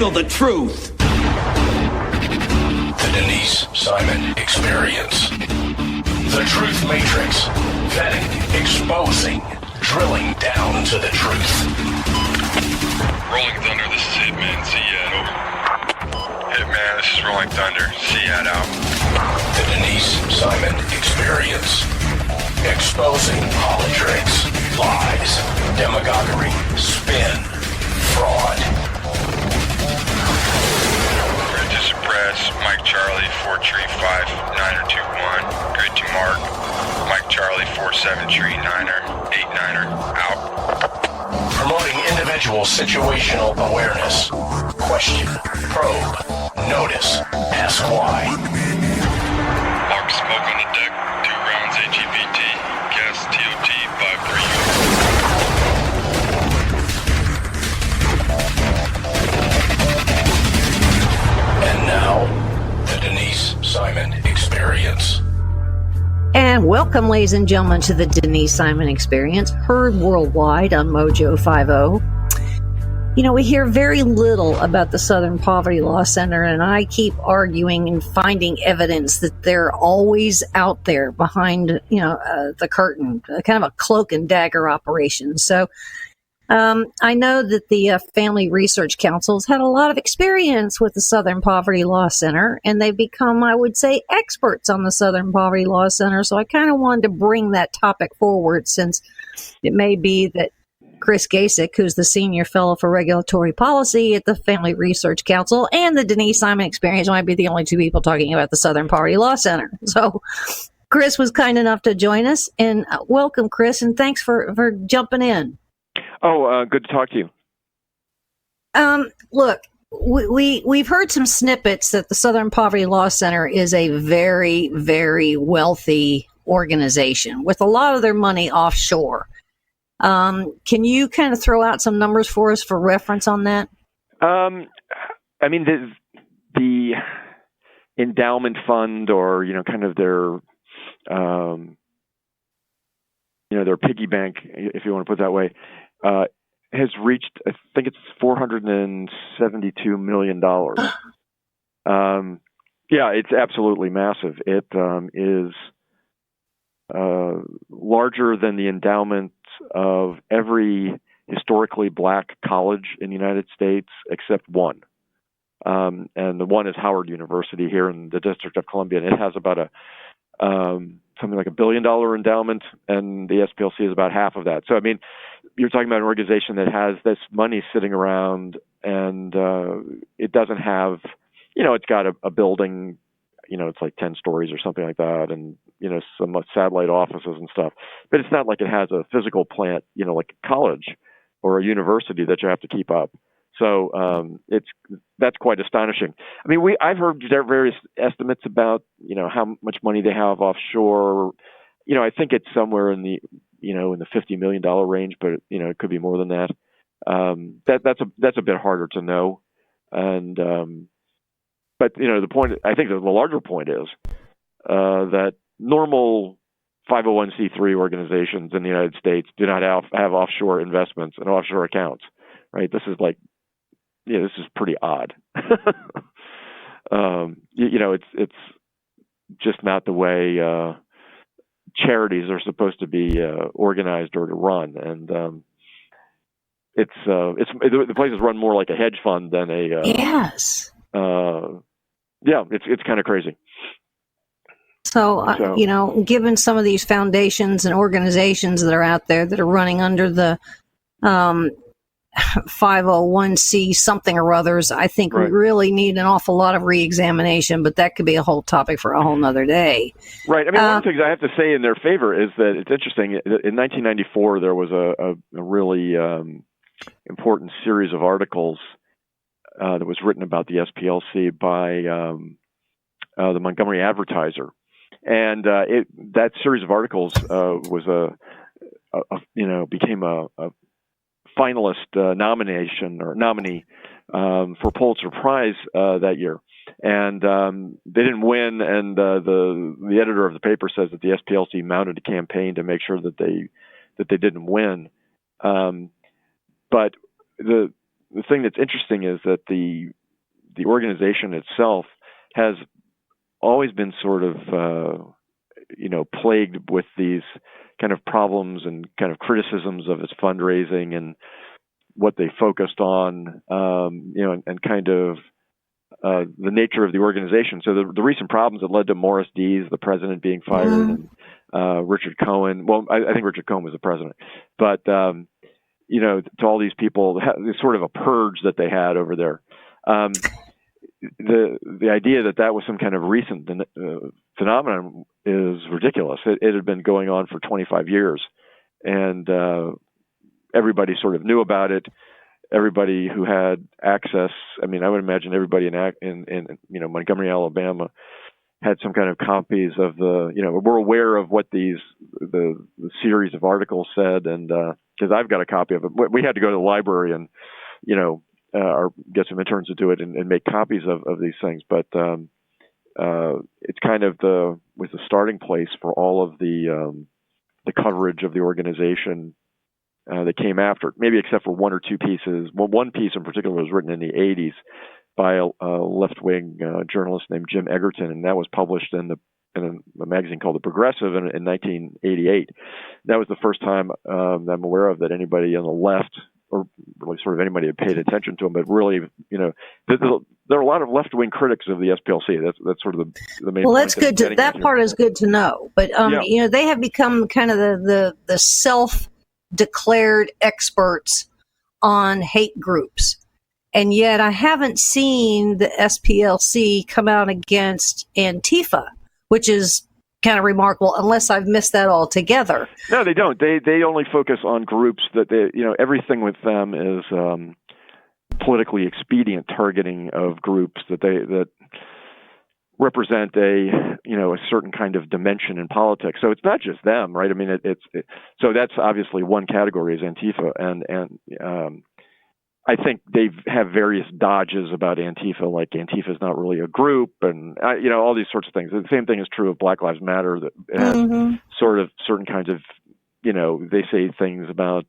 handle the truth. The Denise Simon Experience. The Truth Matrix. Vetting, exposing, drilling down to the truth. Rolling Thunder, this is Hitman, Seattle. Hitman, this is Rolling Thunder, Seattle. The Denise Simon Experience. Exposing politics, lies, demagoguery, spin, fraud. Grid to suppress, Mike Charlie, 4 tree 5, 9er 2-1. Grid to mark, Mike Charlie, 4-7 tree 9er, 8-9er, out. Promoting individual situational awareness. Question, probe, notice, ask why. Mark smoke on the deck, 2 rounds AGPT, gas TOT 5-3. And now, the Denise Simon Experience. And welcome, ladies and gentlemen, to the Denise Simon Experience, heard worldwide on Mojo 50. You know, we hear very little about the Southern Poverty Law Center, and I keep arguing and finding evidence that they're always out there behind, the curtain, kind of a cloak and dagger operation. So I know that the Family Research Council has had a lot of experience with the Southern Poverty Law Center, and they've become, I would say, experts on the Southern Poverty Law Center. So I kind of wanted to bring that topic forward, since it may be that Chris Gacek, who's the Senior Fellow for Regulatory Policy at the Family Research Council, and the Denise Simon Experience might be the only two people talking about the Southern Poverty Law Center. So Chris was kind enough to join us, and welcome, Chris, and thanks for jumping in. Oh, good to talk to you. Look, we've heard some snippets that the Southern Poverty Law Center is a very, very wealthy organization with a lot of their money offshore. Can you kind of throw out some numbers for us for reference on that? I mean, the endowment fund, or, kind of their piggy bank, if you want to put it that way, has reached, I think it's $472 million. Yeah, it's absolutely massive. It is larger than the endowment of every historically black college in the United States except one. And the one is Howard University here in the District of Columbia. And it has about something like $1 billion endowment, and the SPLC is about half of that. So, I mean, you're talking about an organization that has this money sitting around, and it doesn't have, it's got a building, it's like 10 stories or something like that, and, some satellite offices and stuff. But it's not like it has a physical plant, like a college or a university that you have to keep up. So that's quite astonishing. I mean, I've heard various estimates about, how much money they have offshore. I think it's somewhere in the, in the $50 million range, but it could be more than that. That's a bit harder to know. And but the point, I think the larger point is that normal 501c3 organizations in the United States do not have offshore investments and offshore accounts, right? This is like, this is pretty odd. It's just not the way charities are supposed to be organized or to run, and the place is run more like a hedge fund than a yes. It's kind of crazy. So, given some of these foundations and organizations that are out there that are running under the 501c something or others, I think we really need an awful lot of reexamination, but that could be a whole topic for a whole nother day. Right. I mean, one of the things I have to say in their favor is that it's interesting. In 1994, there was a really important series of articles that was written about the SPLC by the Montgomery Advertiser. And that series of articles became a finalist nominee for Pulitzer Prize that year, and they didn't win. And the editor of the paper says that the SPLC mounted a campaign to make sure that they didn't win. But the thing that's interesting is that the organization itself has always been sort of plagued with these kind of problems and kind of criticisms of its fundraising and what they focused on, and kind of the nature of the organization. So the recent problems that led to Morris Dees, the president, being fired, and Richard Cohen. Well, I think Richard Cohen was the president, but to all these people, there's sort of a purge that they had over there. The idea that was some kind of recent phenomenon is ridiculous. It had been going on for 25 years, and everybody sort of knew about it. Everybody who had access, I mean, I would imagine everybody in Montgomery, Alabama, had some kind of copies of we're aware of what the series of articles said, and because I've got a copy of it. We had to go to the library and or get some interns to do it and make copies of these things. But it's kind of was the starting place for all of the coverage of the organization that came after, maybe except for one or two pieces. Well, one piece in particular was written in the 80s by a left-wing journalist named Jim Egerton, and that was published in a magazine called The Progressive in 1988. That was the first time that I'm aware of that anybody on the left, or really sort of anybody had paid attention to him, but really, there are a lot of left-wing critics of the SPLC. That's sort of the main. Well, that's good. That part is good to know. But they have become kind of the self-declared experts on hate groups, and yet I haven't seen the SPLC come out against Antifa, which is kind of remarkable, unless I've missed that altogether. No, they don't. They only focus on groups that everything with them is politically expedient targeting of groups that represent a certain kind of dimension in politics. So it's not just them, right? I mean, so that's obviously one category is Antifa, and I think they have various dodges about Antifa, like Antifa is not really a group, and all these sorts of things. The same thing is true of Black Lives Matter, that it has sort of certain kinds of, they say things about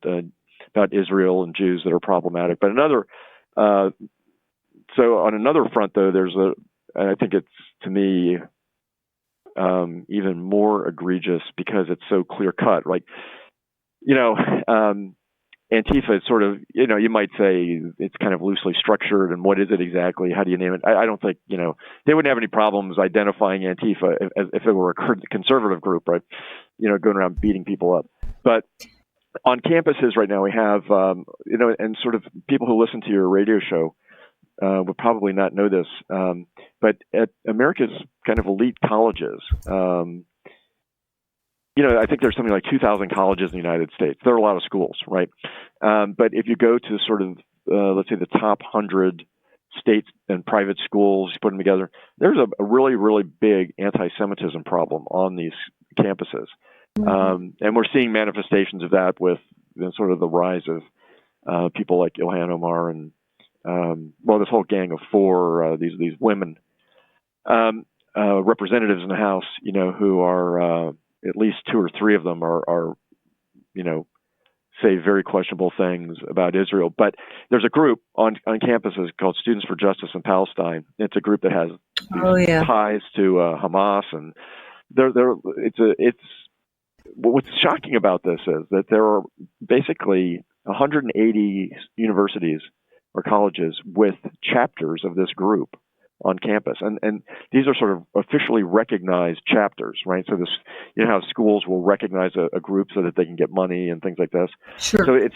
Israel and Jews that are problematic. But so on another front, though, I think it's, to me, even more egregious because it's so clear cut. Like, Antifa is sort of, you might say it's kind of loosely structured, and what is it exactly? How do you name it? I don't think, they wouldn't have any problems identifying Antifa if it were a conservative group, right? Going around beating people up. But on campuses right now, we have, and sort of people who listen to your radio show would probably not know this, but at America's kind of elite colleges, I think there's something like 2,000 colleges in the United States. There are a lot of schools, right? But if you go to sort of, let's say, the top 100 state and private schools, you put them together, there's a really, really big anti-Semitism problem on these campuses. And we're seeing manifestations of that with sort of the rise of people like Ilhan Omar and, this whole gang of four, these women representatives in the House, who are... at least two or three of them are say very questionable things about Israel. But there's a group on campuses called Students for Justice in Palestine. It's a group that has ties to Hamas, and what's shocking about this is that there are basically 180 universities or colleges with chapters of this group on campus, and these are sort of officially recognized chapters, right? So this, how schools will recognize a group so that they can get money and things like this. Sure. So it's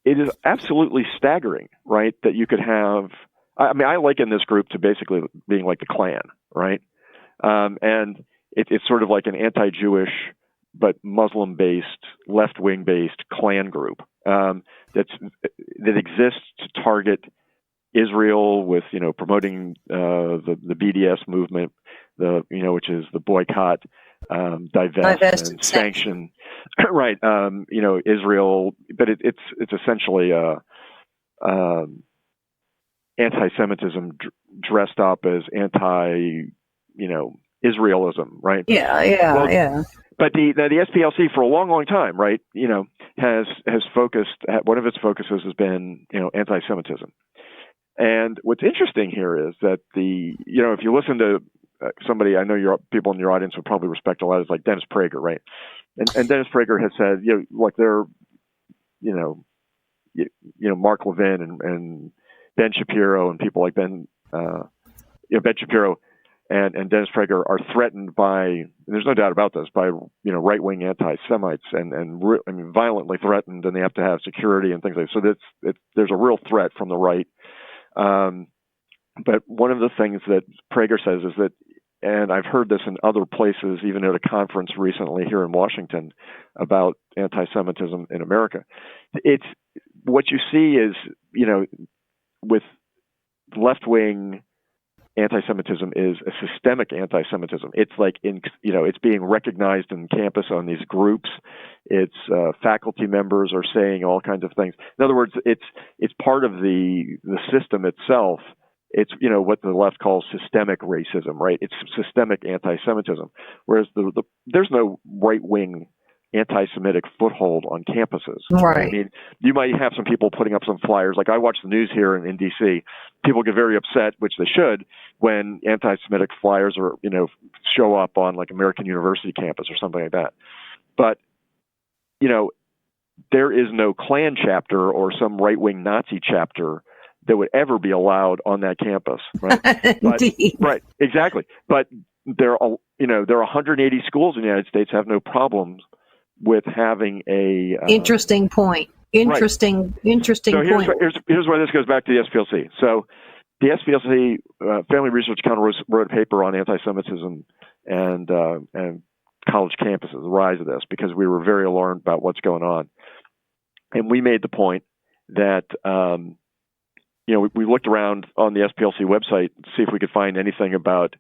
it is absolutely staggering, right? That you could have. I mean, I liken this group to basically being like the Klan, right? And it's sort of like an anti-Jewish but Muslim-based, left-wing-based Klan group that exists to target Israel with, promoting the BDS movement, which is the boycott, divest, and sanction, right? Israel, but it's essentially anti-Semitism dressed up as Israelism, right? Yeah. But the SPLC for a long, long time, right? has focused. One of its focuses has been, anti-Semitism. And what's interesting here is that if you listen to somebody, I know people in your audience would probably respect a lot, is like Dennis Prager, right? And Dennis Prager has said, they're, Mark Levin and Ben Shapiro and people like Ben Shapiro and Dennis Prager are threatened by, and there's no doubt about this, by right-wing anti-Semites and violently threatened, and they have to have security and things like that. So there's a real threat from the right. But one of the things that Prager says is that, and I've heard this in other places, even at a conference recently here in Washington about anti-Semitism in America, it's what you see is, with left-wing anti-Semitism is a systemic anti-Semitism. It's like it's being recognized in campus on these groups. It's faculty members are saying all kinds of things. In other words, it's part of the system itself. It's what the left calls systemic racism, right? It's systemic anti-Semitism. Whereas there's no right-wing anti-Semitic foothold on campuses. Right. I mean, you might have some people putting up some flyers. Like I watch the news here in D.C. People get very upset, which they should, when anti-Semitic flyers are, show up on like American University campus or something like that. But, there is no Klan chapter or some right-wing Nazi chapter that would ever be allowed on that campus. Right. Right. Exactly. But there are 180 schools in the United States have no problems with having a interesting point. Interesting so point. Here's why this goes back to the SPLC. So the SPLC Family Research Council wrote a paper on anti-Semitism and college campuses, the rise of this, because we were very alarmed about what's going on, and we made the point that we looked around on the SPLC website to see if we could find anything about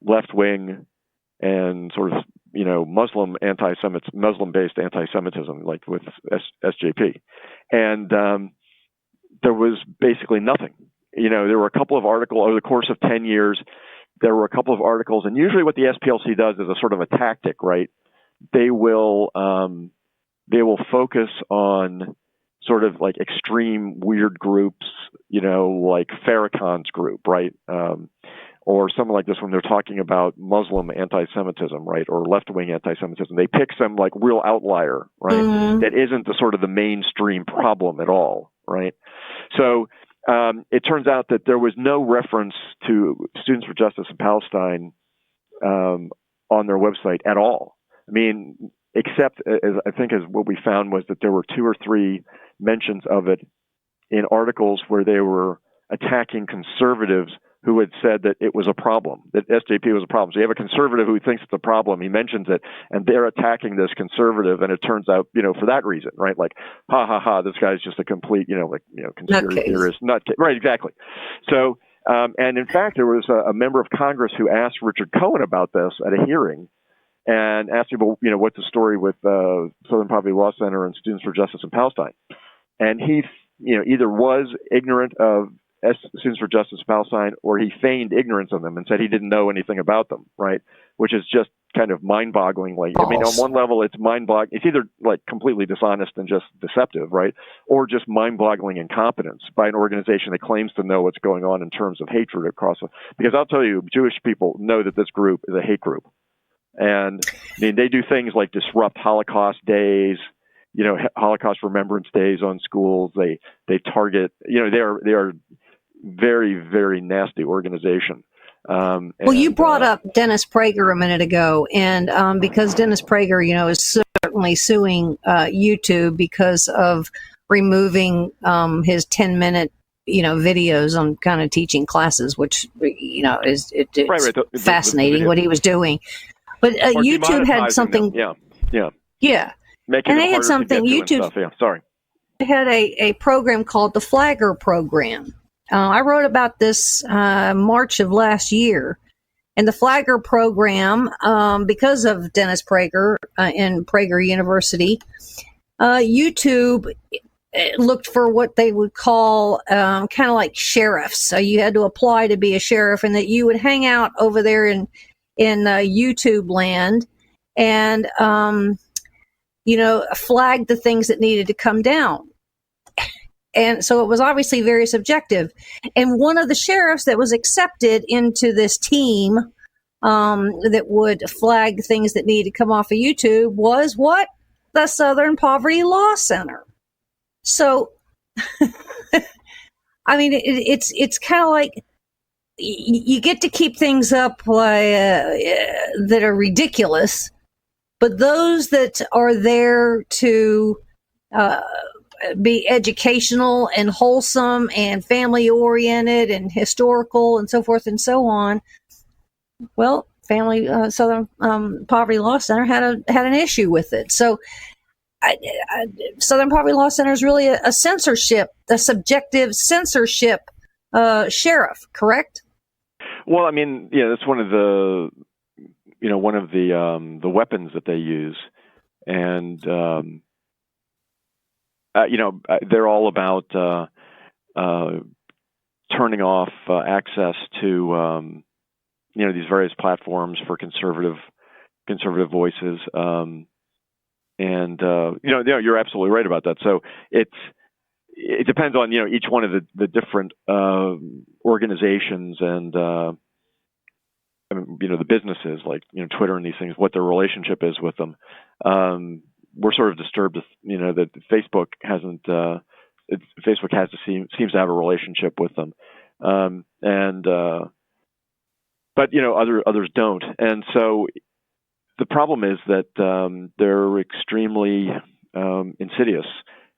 left-wing and sort of Muslim-based anti-Semitism, like with SJP, and there was basically nothing. There were a couple of articles over the course of 10 years. There were a couple of articles, and usually what the SPLC does is a sort of a tactic, right? They will focus on sort of like extreme weird groups, like Farrakhan's group, right? Or something like this when they're talking about Muslim anti-Semitism, right? Or left-wing anti-Semitism. They pick some like real outlier, right? Mm-hmm. That isn't the sort of the mainstream problem at all, right? So it turns out that there was no reference to Students for Justice in Palestine on their website at all. I mean, except as what we found was that there were 2 or 3 mentions of it in articles where they were attacking conservatives who had said that it was a problem, that SJP was a problem. So you have a conservative who thinks it's a problem, he mentions it, and they're attacking this conservative, and it turns out, for that reason, right? Like, this guy's just a complete, conspiracy theorist. Right, exactly. So, and in fact, there was a member of Congress who asked Richard Cohen about this at a hearing, and asked him, what's the story with Southern Poverty Law Center and Students for Justice in Palestine? And he, either was ignorant of Students for Justice in Palestine, or he feigned ignorance of them and said he didn't know anything about them, right? Which is just kind of mind-boggling. Like, I mean, on one level, it's mind-boggling. It's either like completely dishonest and just deceptive, right? Or just mind-boggling incompetence by an organization that claims to know what's going on in terms of hatred across. Because I'll tell you, Jewish people know that this group is a hate group. And I mean, they do things like disrupt Holocaust days, Holocaust remembrance days on schools. They target, they are very, very nasty organization. You brought up Dennis Prager a minute ago, and because Dennis Prager, is certainly suing YouTube because of removing his 10-minute, videos on kind of teaching classes, which, is fascinating what he was doing. But YouTube had something. Yeah. And they had something. YouTube had a program called the Flagger program. I wrote about this March of last year. And the Flagger program, because of Dennis Prager and Prager University, YouTube looked for what they would call kind of like sheriffs. So you had to apply to be a sheriff, and that you would hang out over there in YouTube land, and flagged the things that needed to come down. And so it was obviously very subjective. And one of the sheriffs that was accepted into this team that would flag things that needed to come off of YouTube was what? The Southern Poverty Law Center. So, I mean, it's kind of like you get to keep things up that are ridiculous, but those that are there to be educational and wholesome and family oriented and historical and so forth and so on. Well, Southern Poverty Law Center had an issue with it. So Southern Poverty Law Center is really a subjective censorship sheriff, correct? Well, I mean, yeah, that's one of the weapons that they use, and they're all about turning off access to these various platforms for conservative voices, you're absolutely right about that. So it depends on each one of the different organizations and the businesses like Twitter and these things, what their relationship is with them. We're sort of disturbed that Facebook hasn't. Facebook seems to have a relationship with them, but others don't. And so the problem is that they're extremely insidious.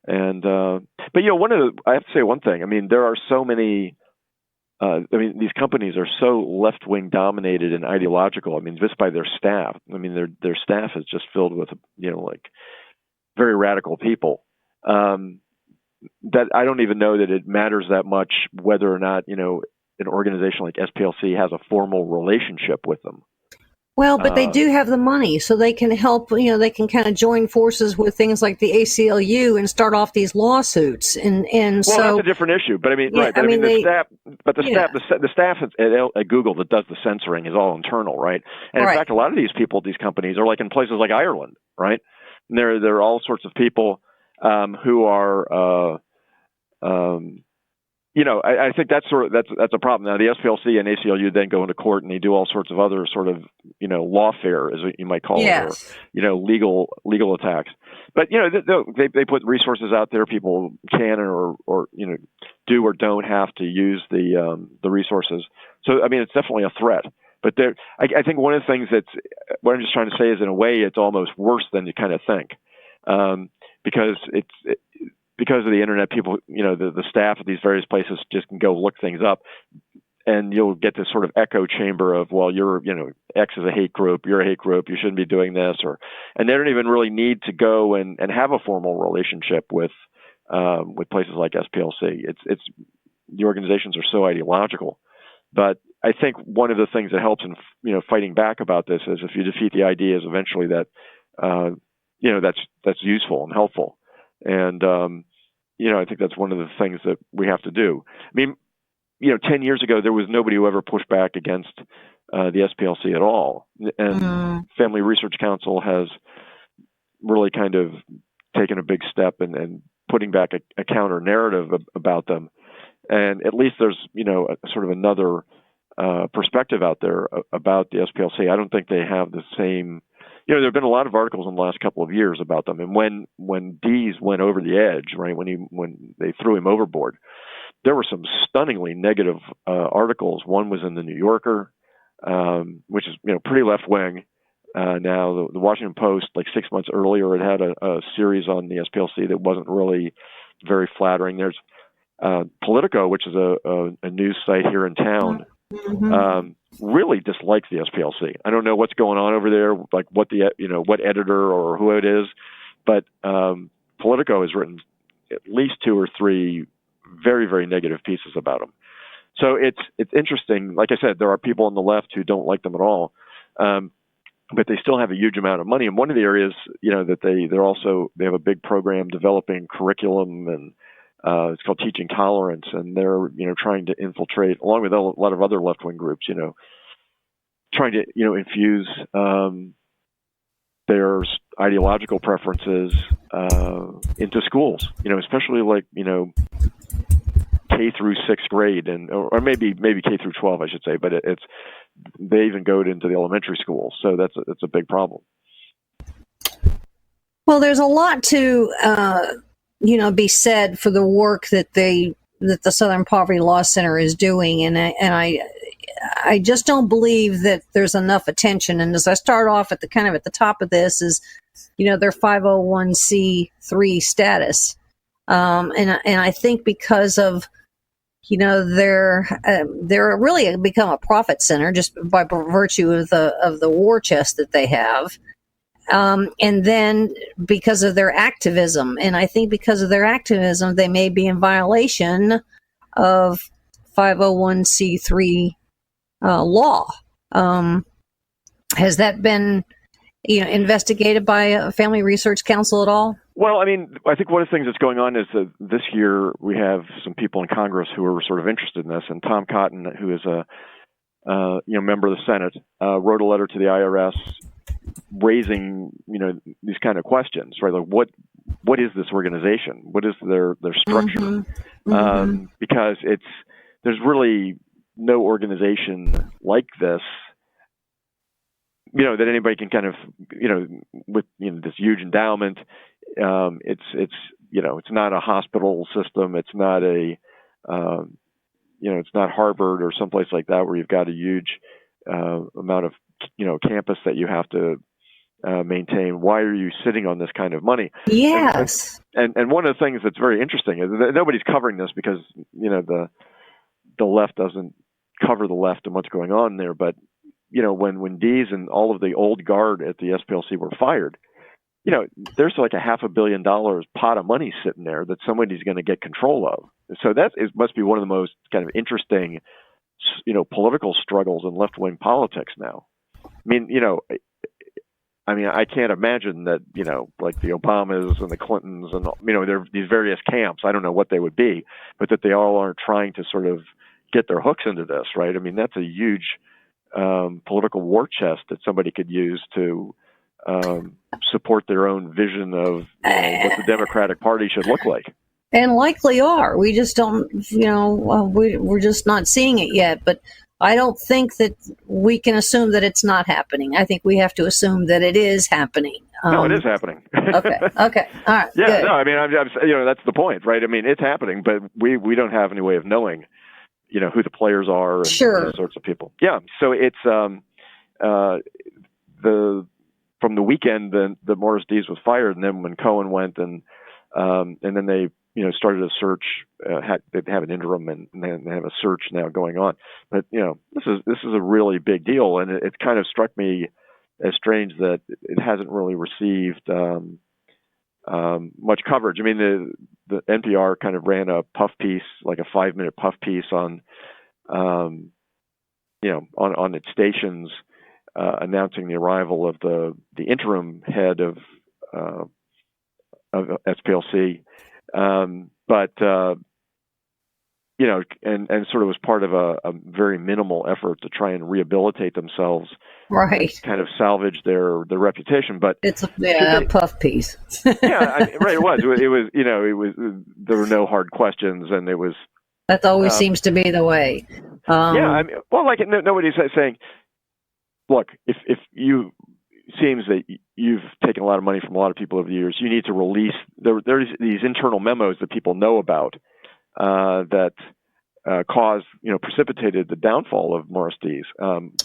And but I have to say one thing. I mean, there are so many. These companies are so left-wing dominated and ideological. I mean, just by their staff. I mean, their staff is just filled with very radical people. That I don't even know that it matters that much whether or not an organization like SPLC has a formal relationship with them. Well, but they do have the money, so they can help. They can kind of join forces with things like the ACLU and start off these lawsuits. And so that's a different issue. But I mean, right? But the staff at Google that does the censoring is all internal, right? And in fact, a lot of these companies are like in places like Ireland, right? And there are all sorts of people who are. I think that's a problem. Now the SPLC and ACLU then go into court and they do all sorts of other sort of lawfare, as you might call it, or legal attacks. But they put resources out there. People can or do or don't have to use the resources. So I mean, it's definitely a threat. But I think one of the things what I'm just trying to say is in a way it's almost worse than you kind of think, because because of the internet, people, the staff at these various places just can go look things up, and you'll get this sort of echo chamber of, well, you're, X is a hate group, you're a hate group, you shouldn't be doing this, and they don't even really need to go and have a formal relationship with places like SPLC. It's the organizations are so ideological, but I think one of the things that helps in fighting back about this is if you defeat the ideas, eventually that that's useful and helpful. And, I think that's one of the things that we have to do. I mean, 10 years ago, there was nobody who ever pushed back against the SPLC at all. And Family Research Council has really kind of taken a big step and putting back a counter narrative about them. And at least there's, sort of another perspective out there about the SPLC. I don't think they have the same. There have been a lot of articles in the last couple of years about them. And when Dees went over the edge, right, when they threw him overboard, there were some stunningly negative articles. One was in the New Yorker, which is pretty left wing. Now the Washington Post, like 6 months earlier, it had a series on the SPLC that wasn't really very flattering. There's Politico, which is a news site here in town. Really dislikes the SPLC. I don't know what's going on over there, like what what editor or who it is, but Politico has written at least 2 or 3 very, very negative pieces about them. So it's interesting. Like I said, there are people on the left who don't like them at all, but they still have a huge amount of money. And one of the areas, that they have a big program developing curriculum, and it's called Teaching Tolerance, and they're trying to infiltrate, along with a lot of other left-wing groups, trying to infuse their ideological preferences into schools. Especially like K through sixth grade, or maybe K through 12, I should say. But they even go into the elementary schools, so that's a big problem. Well, there's a lot to be said for the work that the Southern Poverty Law Center is doing, and I just don't believe that there's enough attention. And as I start off at the top of this is, their 501c3 status, and I think because of they're really become a profit center just by virtue of the war chest that they have. And then because of their activism, and I think because of their activism, they may be in violation of 501c3 law. Has that been, investigated by a Family Research Council at all? Well, I think one of the things that's going on is that this year we have some people in Congress who are sort of interested in this, and Tom Cotton, who is a member of the Senate, wrote a letter to the IRS raising these kind of questions, right? Like what is this organization? What is their structure? Mm-hmm. Because there's really no organization like this, that anybody can kind of, with this huge endowment. It's not a hospital system. It's not it's not Harvard or someplace like that where you've got a huge amount of campus that you have to maintain. Why are you sitting on this kind of money? Yes. And one of the things that's very interesting is that nobody's covering this because the left doesn't cover the left and what's going on there. But when Dees and all of the old guard at the SPLC were fired, there's like $500 million pot of money sitting there that somebody's going to get control of. So must be one of the most kind of interesting, political struggles in left-wing politics now. I can't imagine that, like the Obamas and the Clintons and, there are these various camps. I don't know what they would be, but that they all are trying to sort of get their hooks into this, right? That's a huge political war chest that somebody could use to support their own vision of what the Democratic Party should look like. And likely are. We just don't, we're just not seeing it yet. But I don't think that we can assume that it's not happening. I think we have to assume that it is happening. No, it is happening. Okay. All right. Yeah. Good. No. I'm that's the point, right? It's happening, but we don't have any way of knowing, who the players are and sure. those sorts of people. Yeah. So it's from the weekend the Morris Dees was fired, and then when Cohen went and then they started a search. They have an interim, and then they have a search now going on. But this is a really big deal, and it kind of struck me as strange that it hasn't really received much coverage. The NPR kind of ran a puff piece, like a 5-minute puff piece on its stations, announcing the arrival of the interim head of SPLC. But and sort of was part of a very minimal effort to try and rehabilitate themselves, right? Kind of salvage their reputation. But it's a puff piece. Yeah, right. It was. There were no hard questions, and it was. That always seems to be the way. Nobody's saying, look, if you. Seems that you've taken a lot of money from a lot of people over the years. You need to release. There's these internal memos that people know about that precipitated the downfall of Morris Dees.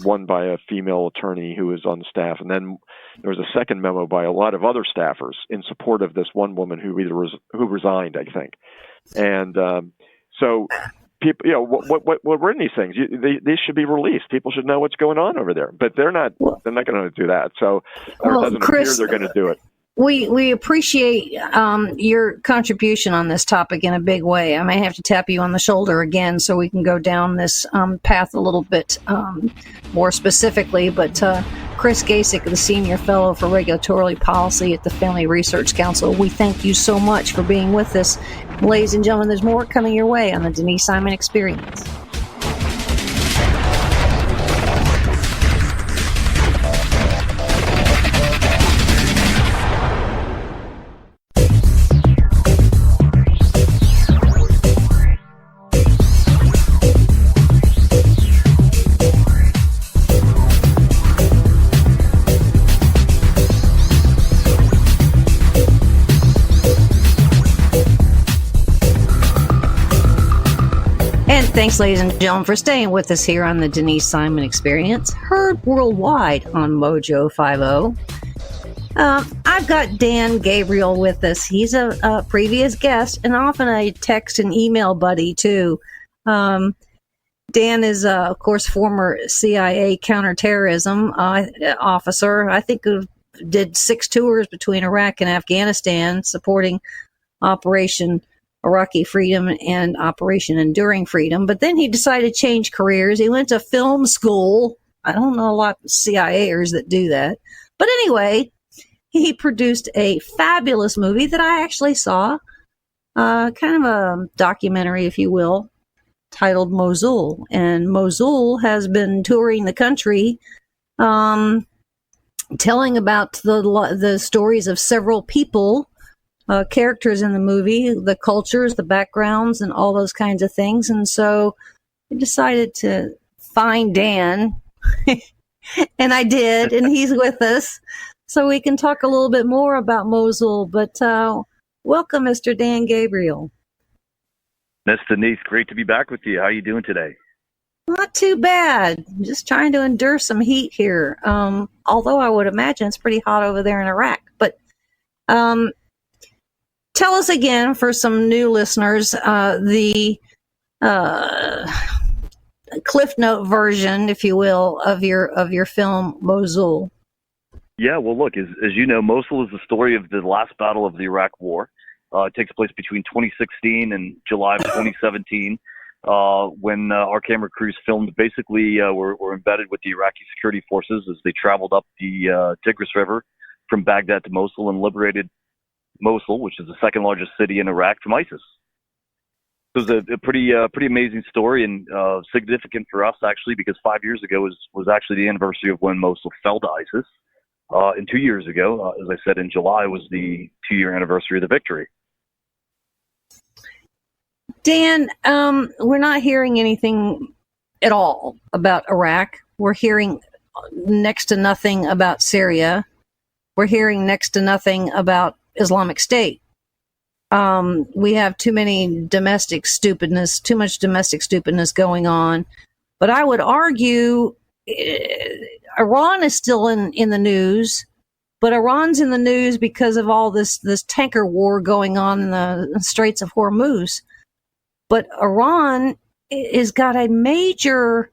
One by a female attorney who was on the staff, and then there was a second memo by a lot of other staffers in support of this one woman who resigned, I think. And so people, what were in these things? They should be released. People should know what's going on over there, but they're not. They're not going to do that. So it doesn't Chris, appear they're going to do it. We appreciate your contribution on this topic in a big way. I may have to tap you on the shoulder again so we can go down this path a little bit more specifically. But Chris Gacek, the Senior Fellow for Regulatory Policy at the Family Research Council, we thank you so much for being with us. Ladies and gentlemen, there's more coming your way on the Denise Simon Experience. Thanks, ladies and gentlemen, for staying with us here on the Denise Simon Experience, heard worldwide on Mojo 50. I've got Dan Gabriel with us. He's a previous guest and often a text and email buddy, too. Dan is, of course, former CIA counterterrorism officer. I think did 6 tours between Iraq and Afghanistan, supporting Operation Iraqi Freedom and Operation Enduring Freedom. But then he decided to change careers. He went to film school. I don't know a lot of CIAers that do that. But anyway, he produced a fabulous movie that I actually saw, kind of a documentary, if you will, titled Mosul. And Mosul has been touring the country, telling about the stories of several people, characters in the movie, the cultures, the backgrounds, and all those kinds of things. And so I decided to find Dan, and I did, and he's with us, so we can talk a little bit more about Mosul. But welcome, Mr. Dan Gabriel. Miss Denise, great to be back with you. How are you doing today? Not too bad. Just trying to endure some heat here. Although I would imagine it's pretty hot over there in Iraq. But tell us again, for some new listeners, the Cliff Note version, if you will, of your film Mosul. Yeah, well, look, as you know, Mosul is the story of the last battle of the Iraq War. It takes place between 2016 and July of 2017, when our camera crews filmed. Basically, were embedded with the Iraqi security forces as they traveled up the Tigris River from Baghdad to Mosul and liberated Mosul, which is the second largest city in Iraq, from ISIS. It was a pretty amazing story, and significant for us, actually, because 5 years ago was actually the anniversary of when Mosul fell to ISIS. And 2 years ago, as I said, in July, was the 2-year anniversary of the victory. Dan, we're not hearing anything at all about Iraq. We're hearing next to nothing about Syria. We're hearing next to nothing about Islamic State. We have too much domestic stupidness going on. But I would argue Iran is still in the news, but Iran's in the news because of all this tanker war going on in the Straits of Hormuz. But Iran has got a major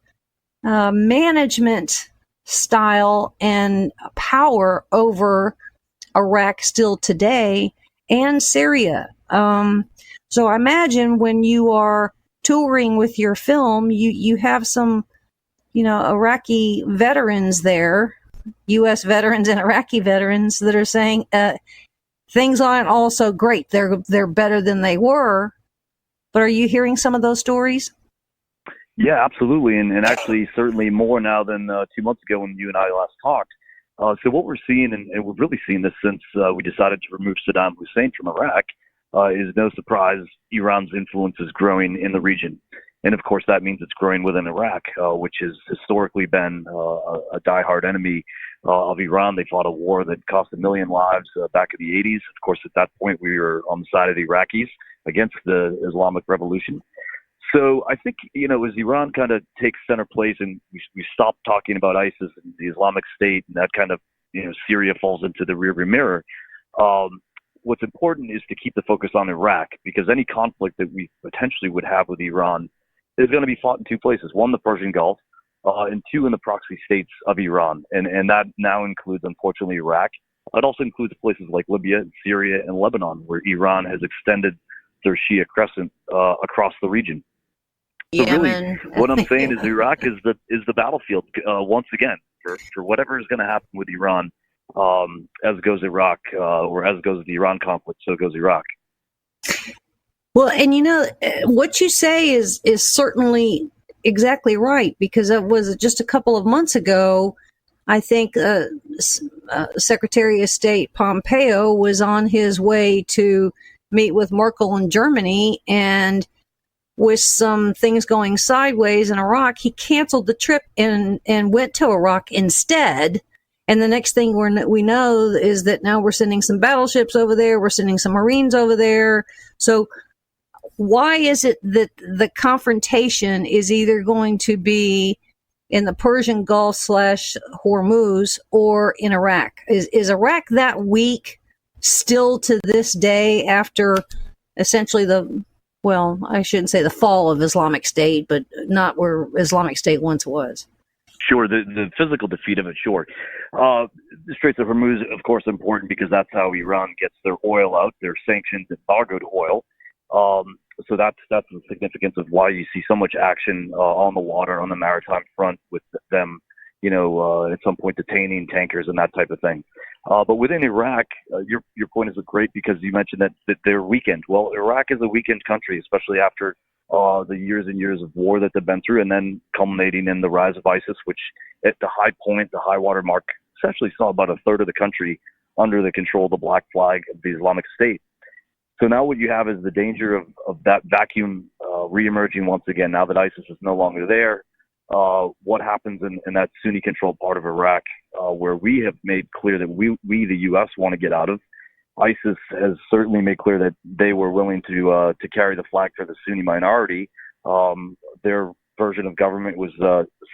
management style and power over Iraq still today, and Syria. So I imagine when you are touring with your film, you have some, Iraqi veterans there, U.S. veterans and Iraqi veterans that are saying things aren't all so great. They're better than they were. But are you hearing some of those stories? Yeah, absolutely, and actually certainly more now than 2 months ago when you and I last talked. So what we're seeing, and we've really seen this since we decided to remove Saddam Hussein from Iraq, is no surprise Iran's influence is growing in the region. And of course that means it's growing within Iraq, which has historically been a diehard enemy of Iran. They fought a war that cost 1 million lives back in the 80s. Of course, at that point we were on the side of the Iraqis against the Islamic Revolution. So I think, as Iran kind of takes center place and we stop talking about ISIS and the Islamic State, and that kind of, Syria falls into the rearview mirror, what's important is to keep the focus on Iraq, because any conflict that we potentially would have with Iran is going to be fought in 2 places. 1, the Persian Gulf, and 2, in the proxy states of Iran. And that now includes, unfortunately, Iraq. It also includes places like Libya, Syria, and Lebanon, where Iran has extended their Shia crescent across the region. So really, what I'm saying is Iraq is the battlefield once again for whatever is going to happen with Iran. As goes Iraq, or as goes the Iran conflict, so goes Iraq. Well, and what you say is certainly exactly right, because it was just a couple of months ago, I think Secretary of State Pompeo was on his way to meet with Merkel in Germany, and with some things going sideways in Iraq, he canceled the trip and went to Iraq instead. And the next thing we know is that now we're sending some battleships over there. We're sending some Marines over there. So why is it that the confrontation is either going to be in the Persian Gulf / Hormuz or in Iraq? Is Iraq that weak still to this day after essentially I shouldn't say the fall of Islamic State, but not where Islamic State once was? Sure, the physical defeat of it, sure. The Straits of Hormuz, of course, important because that's how Iran gets their oil out, their sanctioned embargoed oil. So that's the significance of why you see so much action on the water, on the maritime front, with them, at some point detaining tankers and that type of thing. But within Iraq, your point is great because you mentioned that they're weakened. Well, Iraq is a weakened country, especially after the years and years of war that they've been through, and then culminating in the rise of ISIS, which at the high point, the high water mark, essentially saw about a third of the country under the control of the black flag of the Islamic State. So now what you have is the danger of that vacuum reemerging once again. Now that ISIS is no longer there, what happens in that Sunni-controlled part of Iraq, where we have made clear that we the U.S., want to get out of? ISIS has certainly made clear that they were willing to carry the flag for the Sunni minority. Their version of government was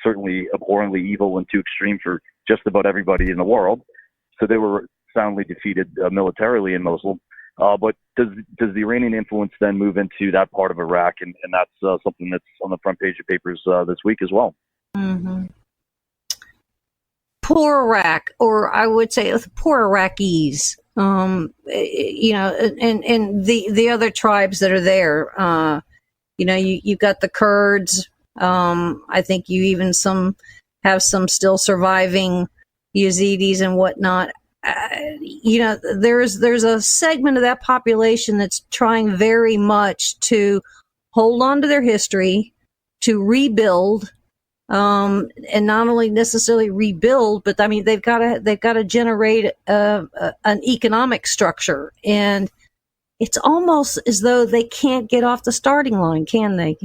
certainly abhorrently evil and too extreme for just about everybody in the world. So they were soundly defeated militarily in Mosul. But does the Iranian influence then move into that part of Iraq? And that's something that's on the front page of papers this week as well. Mm-hmm. Poor Iraq, or I would say poor Iraqis, and the other tribes that are there. You've got the Kurds. I think you even have some still surviving Yazidis and whatnot. There's a segment of that population that's trying very much to hold on to their history, to rebuild, and not only necessarily rebuild, but I mean they've got to generate an economic structure, and it's almost as though they can't get off the starting line, can they?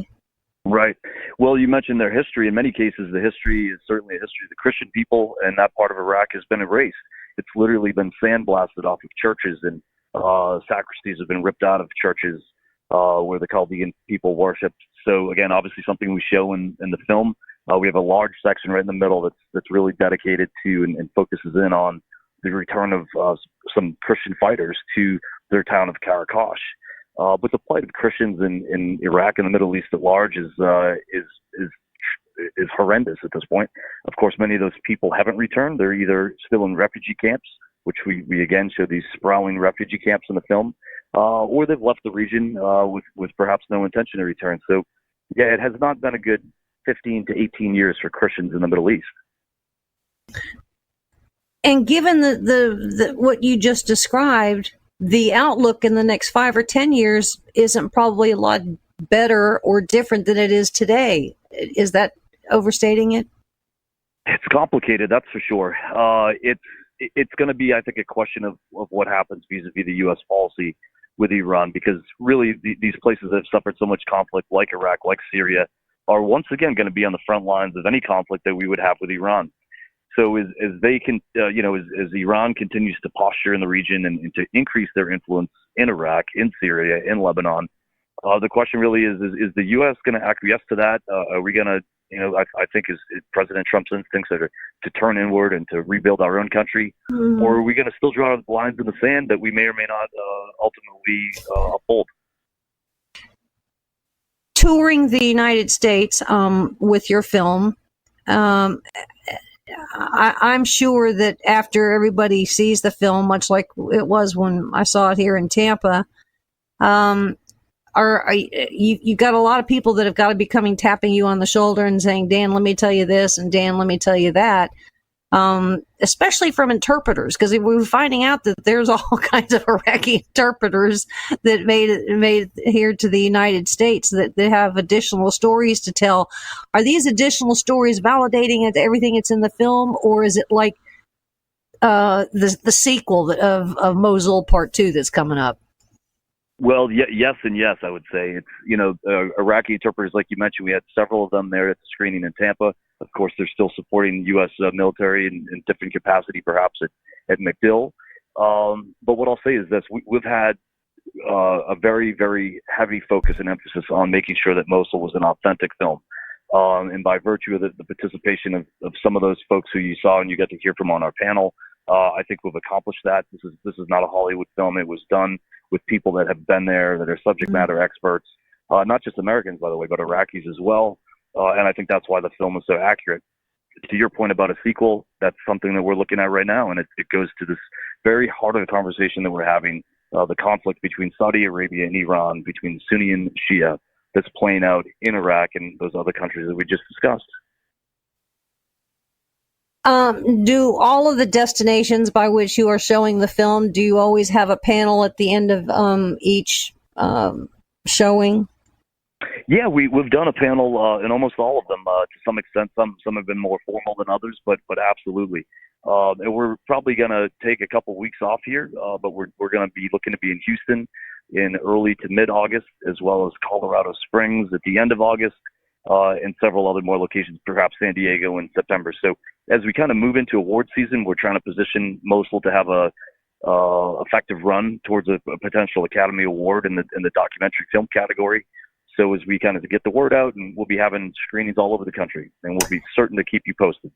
Right. Well, you mentioned their history. In many cases, the history is certainly a history of the Christian people, and that part of Iraq has been erased. It's literally been sandblasted off of churches, and sacristies have been ripped out of churches where the Chaldean people worshipped. So again, obviously something we show in the film. We have a large section right in the middle that's really dedicated to and focuses in on the return of some Christian fighters to their town of Karakash. But the plight of Christians in Iraq and the Middle East at large is horrendous at this point. Of course, many of those people haven't returned. They're either still in refugee camps, which we again show these sprawling refugee camps in the film, or they've left the region with perhaps no intention to return. So, yeah, it has not been a good 15 to 18 years for Christians in the Middle East. And given the what you just described, the outlook in the next 5 or 10 years isn't probably a lot better or different than it is today. Is that overstating it? It's complicated, that's for sure. It's going to be, I think, a question of what happens vis-a-vis the U.S. policy with Iran, because really these places that have suffered so much conflict, like Iraq, like Syria, are once again going to be on the front lines of any conflict that we would have with Iran. So as they can, as Iran continues to posture in the region and to increase their influence in Iraq, in Syria, in Lebanon, the question really is the U.S. going to acquiesce to that? Are we going to, I think is President Trump's instincts are to turn inward and to rebuild our own country? Mm-hmm. Or are we going to still draw lines in the sand that we may or may not ultimately uphold? Touring the United States with your film, I'm sure that after everybody sees the film, much like it was when I saw it here in Tampa, you got a lot of people that have got to be tapping you on the shoulder and saying, Dan, let me tell you this, and Dan, let me tell you that. Especially from interpreters, because we were finding out that there's all kinds of Iraqi interpreters that made it here to the United States that they have additional stories to tell. Are these additional stories validating everything that's in the film, or is it like the sequel of Mosul Part 2 that's coming up? Well, yes and yes, I would say. It's, Iraqi interpreters, like you mentioned, we had several of them there at the screening in Tampa. Of course, they're still supporting U.S. Military in different capacity, perhaps at MacDill. But what I'll say is this: we've had a very, very heavy focus and emphasis on making sure that Mosul was an authentic film. And by virtue of the participation of some of those folks who you saw and you got to hear from on our panel, I think we've accomplished that. This is not a Hollywood film. It was done with people that have been there, that are subject matter experts, not just Americans, by the way, but Iraqis as well. And I think that's why the film is so accurate. To your point about a sequel, that's something that we're looking at right now, and it goes to this very heart of the conversation that we're having, the conflict between Saudi Arabia and Iran, between Sunni and Shia, that's playing out in Iraq and those other countries that we just discussed. Do all of the destinations by which you are showing the film, do you always have a panel at the end of each showing? Yeah, we've done a panel in almost all of them to some extent. Some have been more formal than others, but absolutely. And we're probably going to take a couple weeks off here, but we're going to be looking to be in Houston in early to mid-August, as well as Colorado Springs at the end of August, and several other more locations, perhaps San Diego in September. So as we kind of move into award season, we're trying to position Mosul to have a effective run towards a potential Academy Award in the documentary film category. So as we kind of get the word out, and we'll be having screenings all over the country, and we'll be certain to keep you posted.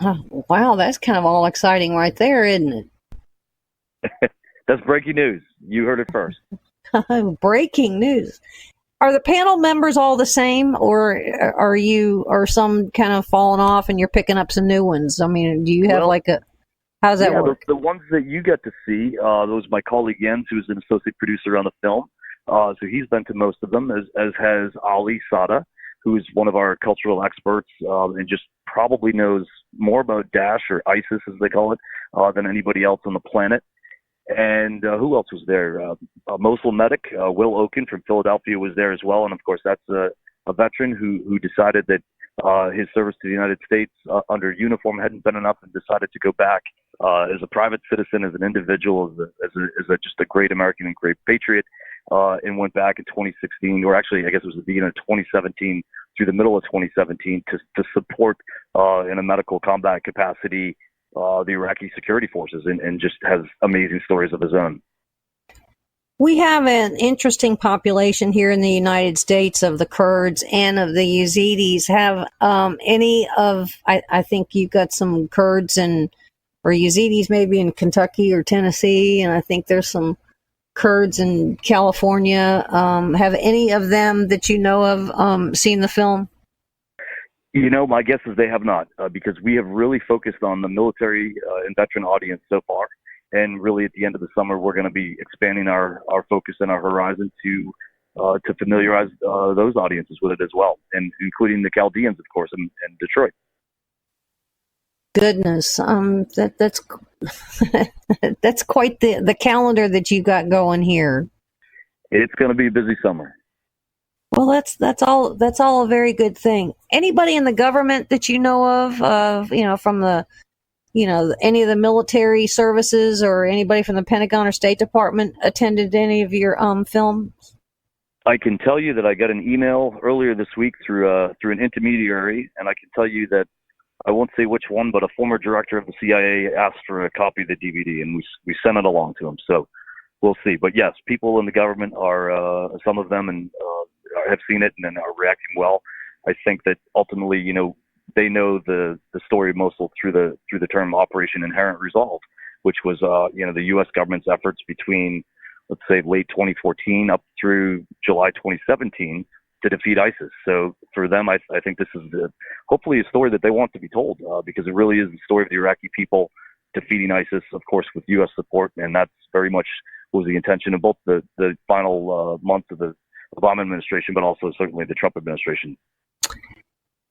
Oh, wow, that's kind of all exciting right there, isn't it? That's breaking news. You heard it first. Breaking news. Are the panel members all the same, or are some kind of falling off and you're picking up some new ones? I mean, do you have how does that work? The ones that you get to see, those my colleague Jens, who's an associate producer on the film. So he's been to most of them, as has Ali Sada, who is one of our cultural experts and just probably knows more about Daesh, or ISIS as they call it, than anybody else on the planet. And who else was there? Mosul medic Will Oken from Philadelphia was there as well. And, of course, that's a veteran who decided that his service to the United States under uniform hadn't been enough and decided to go back as a private citizen, as an individual, as just a great American and great patriot. And went back in 2016, or actually, I guess it was the beginning of 2017 through the middle of 2017 to support in a medical combat capacity the Iraqi security forces, and just has amazing stories of his own. We have an interesting population here in the United States of the Kurds and of the Yazidis. Have any of, I think you've got some Kurds or Yazidis maybe in Kentucky or Tennessee, and I think there's some Kurds in California. Have any of them that you know of seen the film? My guess is they have not, because we have really focused on the military and veteran audience so far. And really at the end of the summer, we're going to be expanding our focus and our horizon to familiarize those audiences with it as well, and including the Chaldeans, of course, in Detroit. Goodness, that's that's quite the calendar that you got going here. It's going to be a busy summer. Well, that's all a very good thing. Anybody in the government that you know of, from the, any of the military services, or anybody from the Pentagon or State Department attended any of your films? I can tell you that I got an email earlier this week through an intermediary, and I can tell you that I won't say which one, but a former director of the CIA asked for a copy of the DVD, and we sent it along to him. So we'll see. But yes, people in the government are some of them and have seen it and are reacting well. I think that ultimately, they know the story of Mosul through the term Operation Inherent Resolve, which was the U.S. government's efforts between, let's say, late 2014 up through July 2017 to defeat ISIS. So for them, I think this is hopefully a story that they want to be told, because it really is the story of the Iraqi people defeating ISIS, of course, with U.S. support, and that's very much was the intention of both the final months of the Obama administration, but also certainly the Trump administration.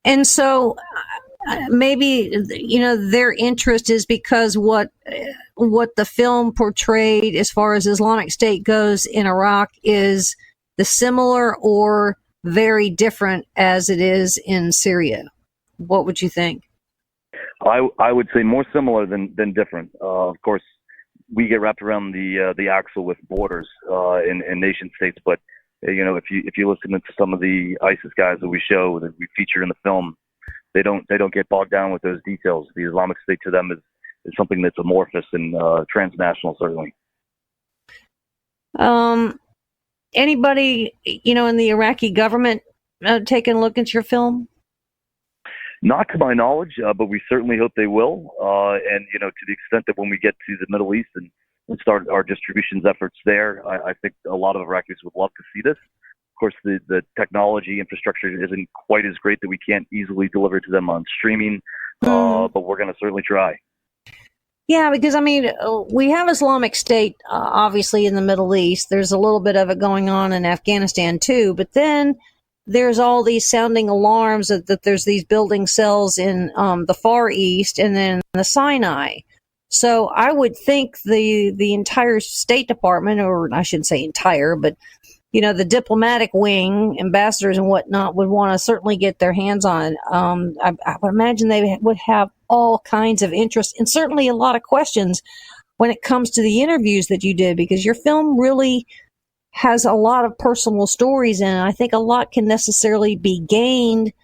And so maybe, their interest is because what the film portrayed as far as Islamic State goes in Iraq is the similar or very different as it is in Syria. What would you think? I would say more similar than different. Of course, we get wrapped around the axle with borders and nation states, but if you listen to some of the ISIS guys that we show, that we feature in the film, they don't get bogged down with those details. The Islamic State to them is something that's amorphous and transnational, certainly. Anybody, in the Iraqi government taking a look at your film? Not to my knowledge, but we certainly hope they will. And, to the extent that when we get to the Middle East and start our distributions efforts there, I think a lot of Iraqis would love to see this. Of course, the technology infrastructure isn't quite as great that we can't easily deliver to them on streaming, but we're going to certainly try. Yeah, because, we have Islamic State, obviously, in the Middle East. There's a little bit of it going on in Afghanistan, too. But then there's all these sounding alarms that there's these building cells in the Far East and then the Sinai. So I would think the entire State Department, or I shouldn't say entire, but the diplomatic wing, ambassadors and whatnot, would want to certainly get their hands on it. I would imagine they would have all kinds of interest and certainly a lot of questions when it comes to the interviews that you did, because your film really has a lot of personal stories in it. I think a lot can necessarily be gained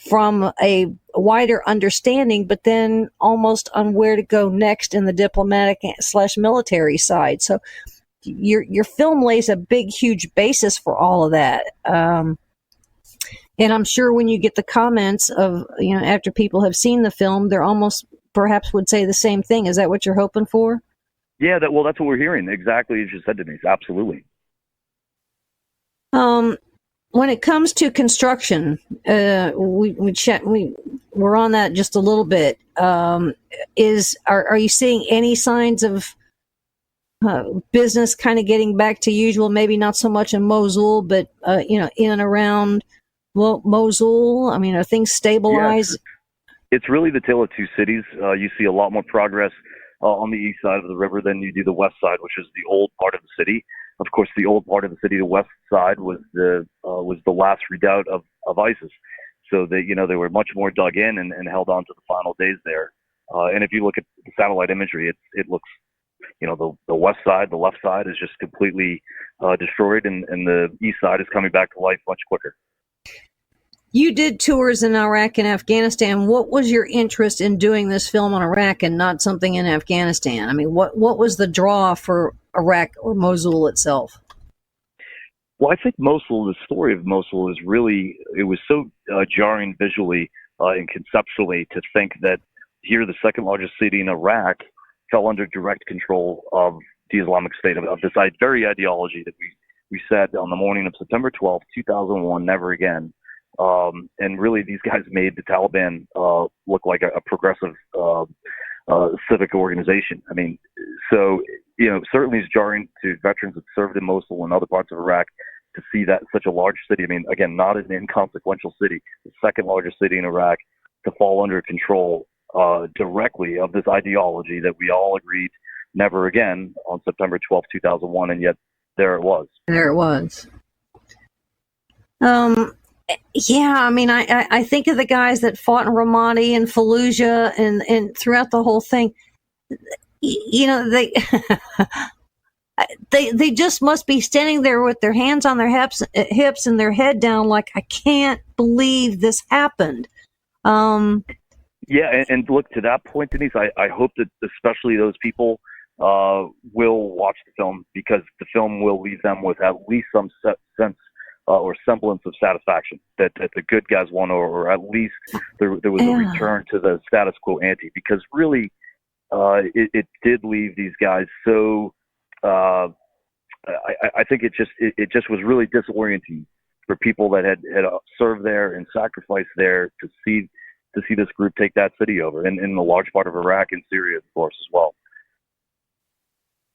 from a wider understanding, but then almost on where to go next in the diplomatic/military side. So your film lays a big, huge basis for all of that. And I'm sure when you get the comments of, after people have seen the film, they're almost perhaps would say the same thing. Is that what you're hoping for? Yeah, that's what we're hearing. Exactly as you said, Denise. Absolutely. When it comes to construction, we're on that just a little bit. Are you seeing any signs of business kind of getting back to usual? Maybe not so much in Mosul, but in and around Mosul. Are things stabilized? Yes. It's really the tale of two cities. You see a lot more progress on the east side of the river than you do the west side, which is the old part of the city. Of course, the old part of the city, the west side, was the last redoubt of ISIS. So they were much more dug in and held on to the final days there. And if you look at the satellite imagery, it looks, the west side, the left side is just completely destroyed, and the east side is coming back to life much quicker. You did tours in Iraq and Afghanistan. What was your interest in doing this film on Iraq and not something in Afghanistan? What was the draw for Iraq or Mosul itself? Well, I think Mosul, the story of Mosul is really, it was so jarring visually and conceptually to think that here, the second largest city in Iraq, fell under direct control of the Islamic State, of this very ideology that we said on the morning of September 12th, 2001, never again. And really, these guys made the Taliban look like a progressive civic organization. Certainly it's jarring to veterans that served in Mosul and other parts of Iraq to see that such a large city. Again, not an inconsequential city, the second largest city in Iraq, to fall under control directly of this ideology that we all agreed never again on September 12th, 2001, and yet there it was. There it was. I think of the guys that fought in Ramadi and Fallujah and throughout the whole thing. They just must be standing there with their hands on their hips and their head down, like, I can't believe this happened. Yeah, and look, to that point, Denise, I hope that especially those people will watch the film, because the film will leave them with at least some sense or semblance of satisfaction that the good guys won, or at least there was a return to the status quo ante, because really it did leave these guys so I think it just was really disorienting for people that had served there and sacrificed there to see this group take that city over, and in a large part of Iraq and Syria, of course, as well.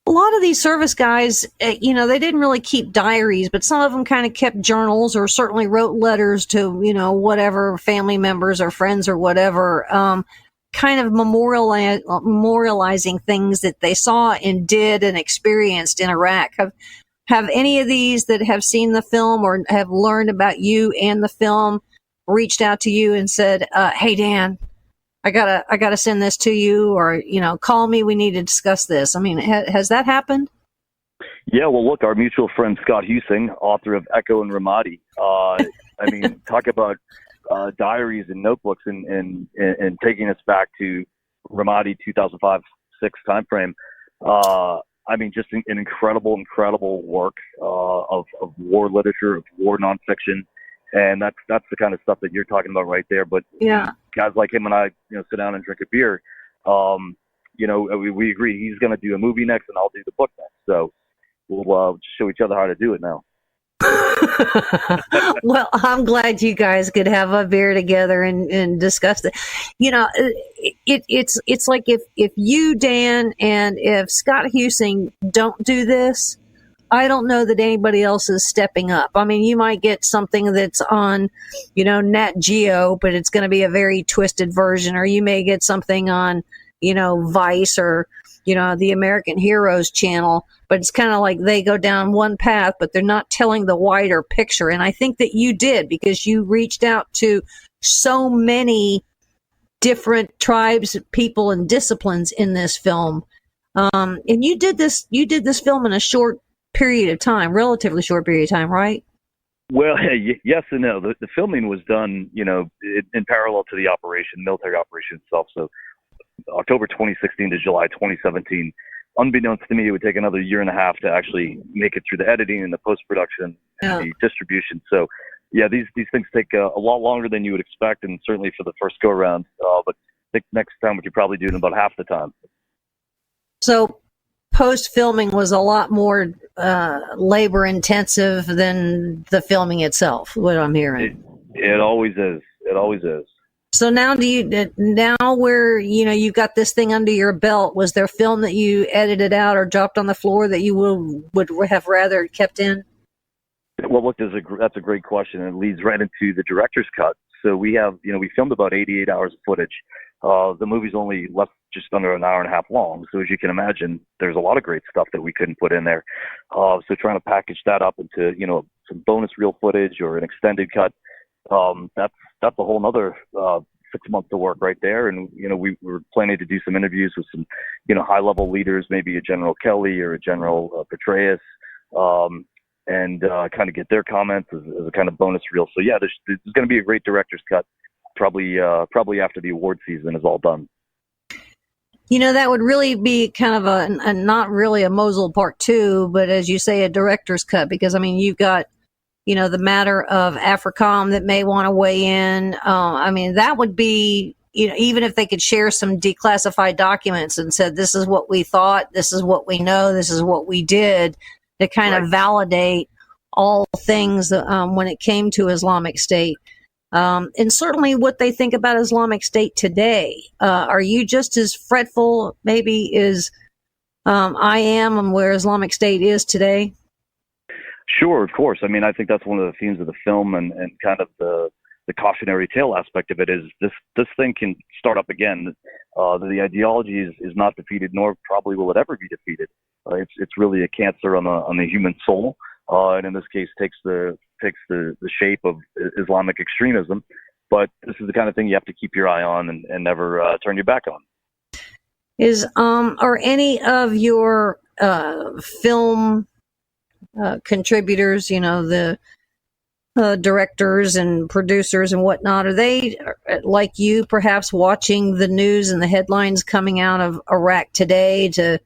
A lot of these service guys, they didn't really keep diaries, but some of them kind of kept journals, or certainly wrote letters to, whatever family members or friends or whatever, kind of memorializing things that they saw and did and experienced in Iraq. Have any of these that have seen the film or have learned about you and the film reached out to you and said, hey, Dan, I gotta send this to you, or, call me, we need to discuss this? Has that happened? Yeah, well, look, our mutual friend Scott Husing, author of Echo and Ramadi, talk about diaries and notebooks and taking us back to Ramadi 2005-06 timeframe. I mean, just an incredible work of war literature, of war nonfiction, and that's the kind of stuff that you're talking about right there. But Yeah. guys like him and I, sit down and drink a beer. We agree he's going to do a movie next, and I'll do the book next. So we'll show each other how to do it now. Well, I'm glad you guys could have a beer together and discuss it. It's like if you, Dan, and if Scott Husing don't do this, I don't know that anybody else is stepping up. I mean, you might get something that's on, Nat Geo, but it's going to be a very twisted version, or you may get something on, Vice or, the American Heroes channel, but it's kind of like they go down one path, but they're not telling the wider picture. And I think that you did, because you reached out to so many different tribes, people, and disciplines in this film. And you did this film in a short period of time, relatively short period of time, right? Well, yes and no. The filming was done, in parallel to the military operation itself. So October 2016 to July 2017. Unbeknownst to me, it would take another year and a half to actually make it through the editing and the post-production and the distribution. So, yeah, these things take a lot longer than you would expect, and certainly for the first go-around. But I think next time we could probably do it in about half the time. So post-filming was a lot more labor-intensive than the filming itself, what I'm hearing. It always is. It always is. So now where, you've got this thing under your belt, was there film that you edited out or dropped on the floor that you would have rather kept in? Well, look, that's a great question. It leads right into the director's cut. So we have, we filmed about 88 hours of footage. The movie's only just under an hour and a half long. So as you can imagine, there's a lot of great stuff that we couldn't put in there. So trying to package that up into, some bonus reel footage or an extended cut, that's a whole nother 6 months of work right there. And, we were planning to do some interviews with some, high-level leaders, maybe a General Kelly or a General Petraeus, and kind of get their comments as a kind of bonus reel. So, yeah, there's going to be a great director's cut probably after the award season is all done. That would really be kind of a not really a Mosul Part 2, but as you say, a director's cut, because, I mean, you've got the matter of AFRICOM that may want to weigh in. That would be, even if they could share some declassified documents and said, this is what we thought, this is what we know, this is what we did, to kind of validate all things when it came to Islamic State. And certainly what they think about Islamic State today. Are you just as fretful maybe as I am on where Islamic State is today? Sure, of course. I mean, I think that's one of the themes of the film, and kind of the cautionary tale aspect of it is this thing can start up again. The ideology is not defeated, nor probably will it ever be defeated. It's really a cancer on the human soul, and in this case takes the shape of Islamic extremism. But this is the kind of thing you have to keep your eye on and never turn your back on. Are any of your film contributors, the directors and producers and whatnot, are they like you perhaps watching the news and the headlines coming out of Iraq today to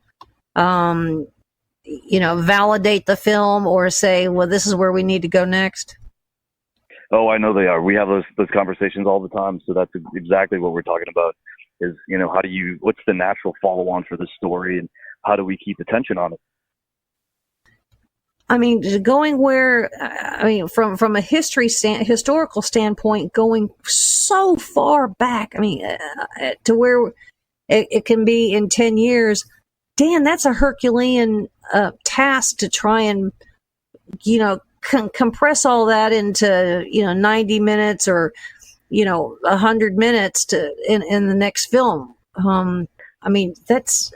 validate the film or say, well, this is where we need to go next? Oh, I know they are. We have those conversations all the time. So that's exactly what we're talking about is, what's the natural follow on for this story, and how do we keep attention on it? I mean, going where, from a historical standpoint, going so far back, to where it can be in 10 years, Dan, that's a Herculean task to try and, compress all that into, 90 minutes or, 100 minutes in the next film. That's,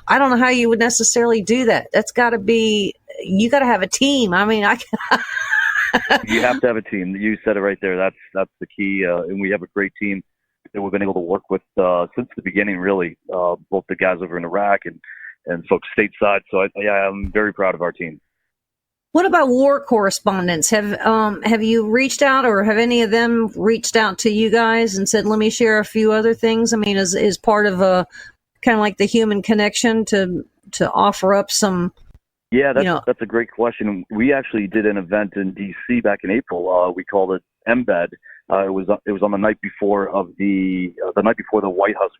I don't know how you would necessarily do that. That's got to be, you got to have a team. You have to have a team. You said it right there. That's the key. And we have a great team that we've been able to work with since the beginning, really, both the guys over in Iraq and folks stateside. So I'm very proud of our team. What about war correspondents? Have you reached out, or have any of them reached out to you guys and said, let me share a few other things? Is part of a kind of like the human connection to offer up some? Yeah, that's a great question. We actually did an event in D.C. back in April. We called it Embed. It was on the night before the White House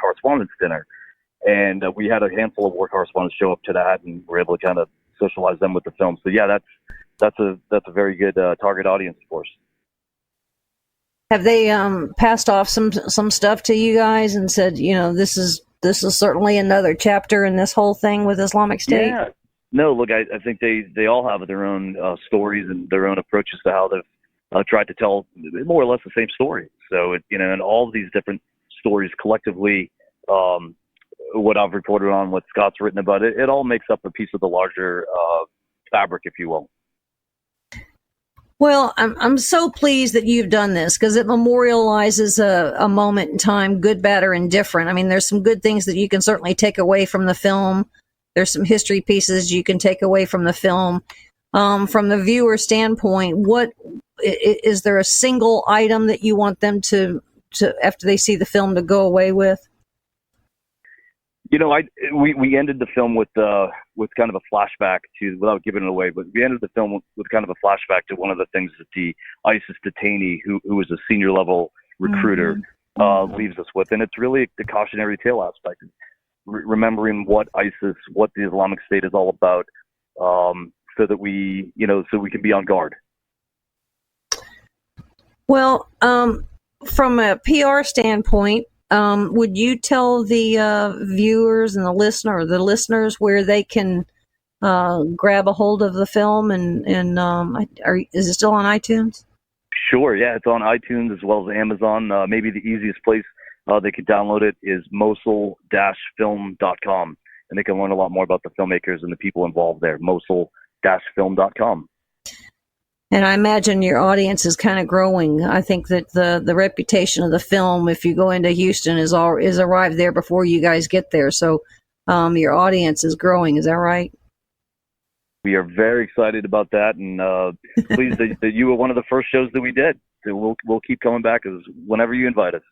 Correspondents' Dinner, and we had a handful of war correspondents show up to that, and we're able to kind of socialize them with the film. So yeah, that's a very good target audience for us. Have they passed off some stuff to you guys and said, this is certainly another chapter in this whole thing with Islamic State? Yeah. No, look, I think they all have their own stories and their own approaches to how they've tried to tell more or less the same story. So, and all of these different stories collectively, what I've reported on, what Scott's written about it, it all makes up a piece of the larger fabric, if you will. Well, I'm so pleased that you've done this because it memorializes a moment in time, good, bad, or indifferent. I mean, there's some good things that you can certainly take away from the film. There's some history pieces you can take away from the film. From the viewer standpoint, what is there a single item that you want them to after they see the film to go away with? We ended the film with kind of a flashback to, without giving it away, but we ended the film with kind of a flashback to one of the things that the ISIS detainee, who was a senior level recruiter, leaves us with, and it's really the cautionary tale aspect. Remembering what the Islamic State is all about, so that we can be on guard. Well, from a PR standpoint, would you tell the viewers and the listeners where they can grab a hold of the film and is it still on iTunes? Sure, yeah, it's on iTunes as well as Amazon. Maybe the easiest place they can download it is mosul-film.com, and they can learn a lot more about the filmmakers and the people involved there. mosul-film.com. And I imagine your audience is kind of growing. I think that the reputation of the film, if you go into Houston, is arrived there before you guys get there. So your audience is growing. Is that right? We are very excited about that, and pleased that you were one of the first shows that we did. So we'll keep coming back whenever you invite us.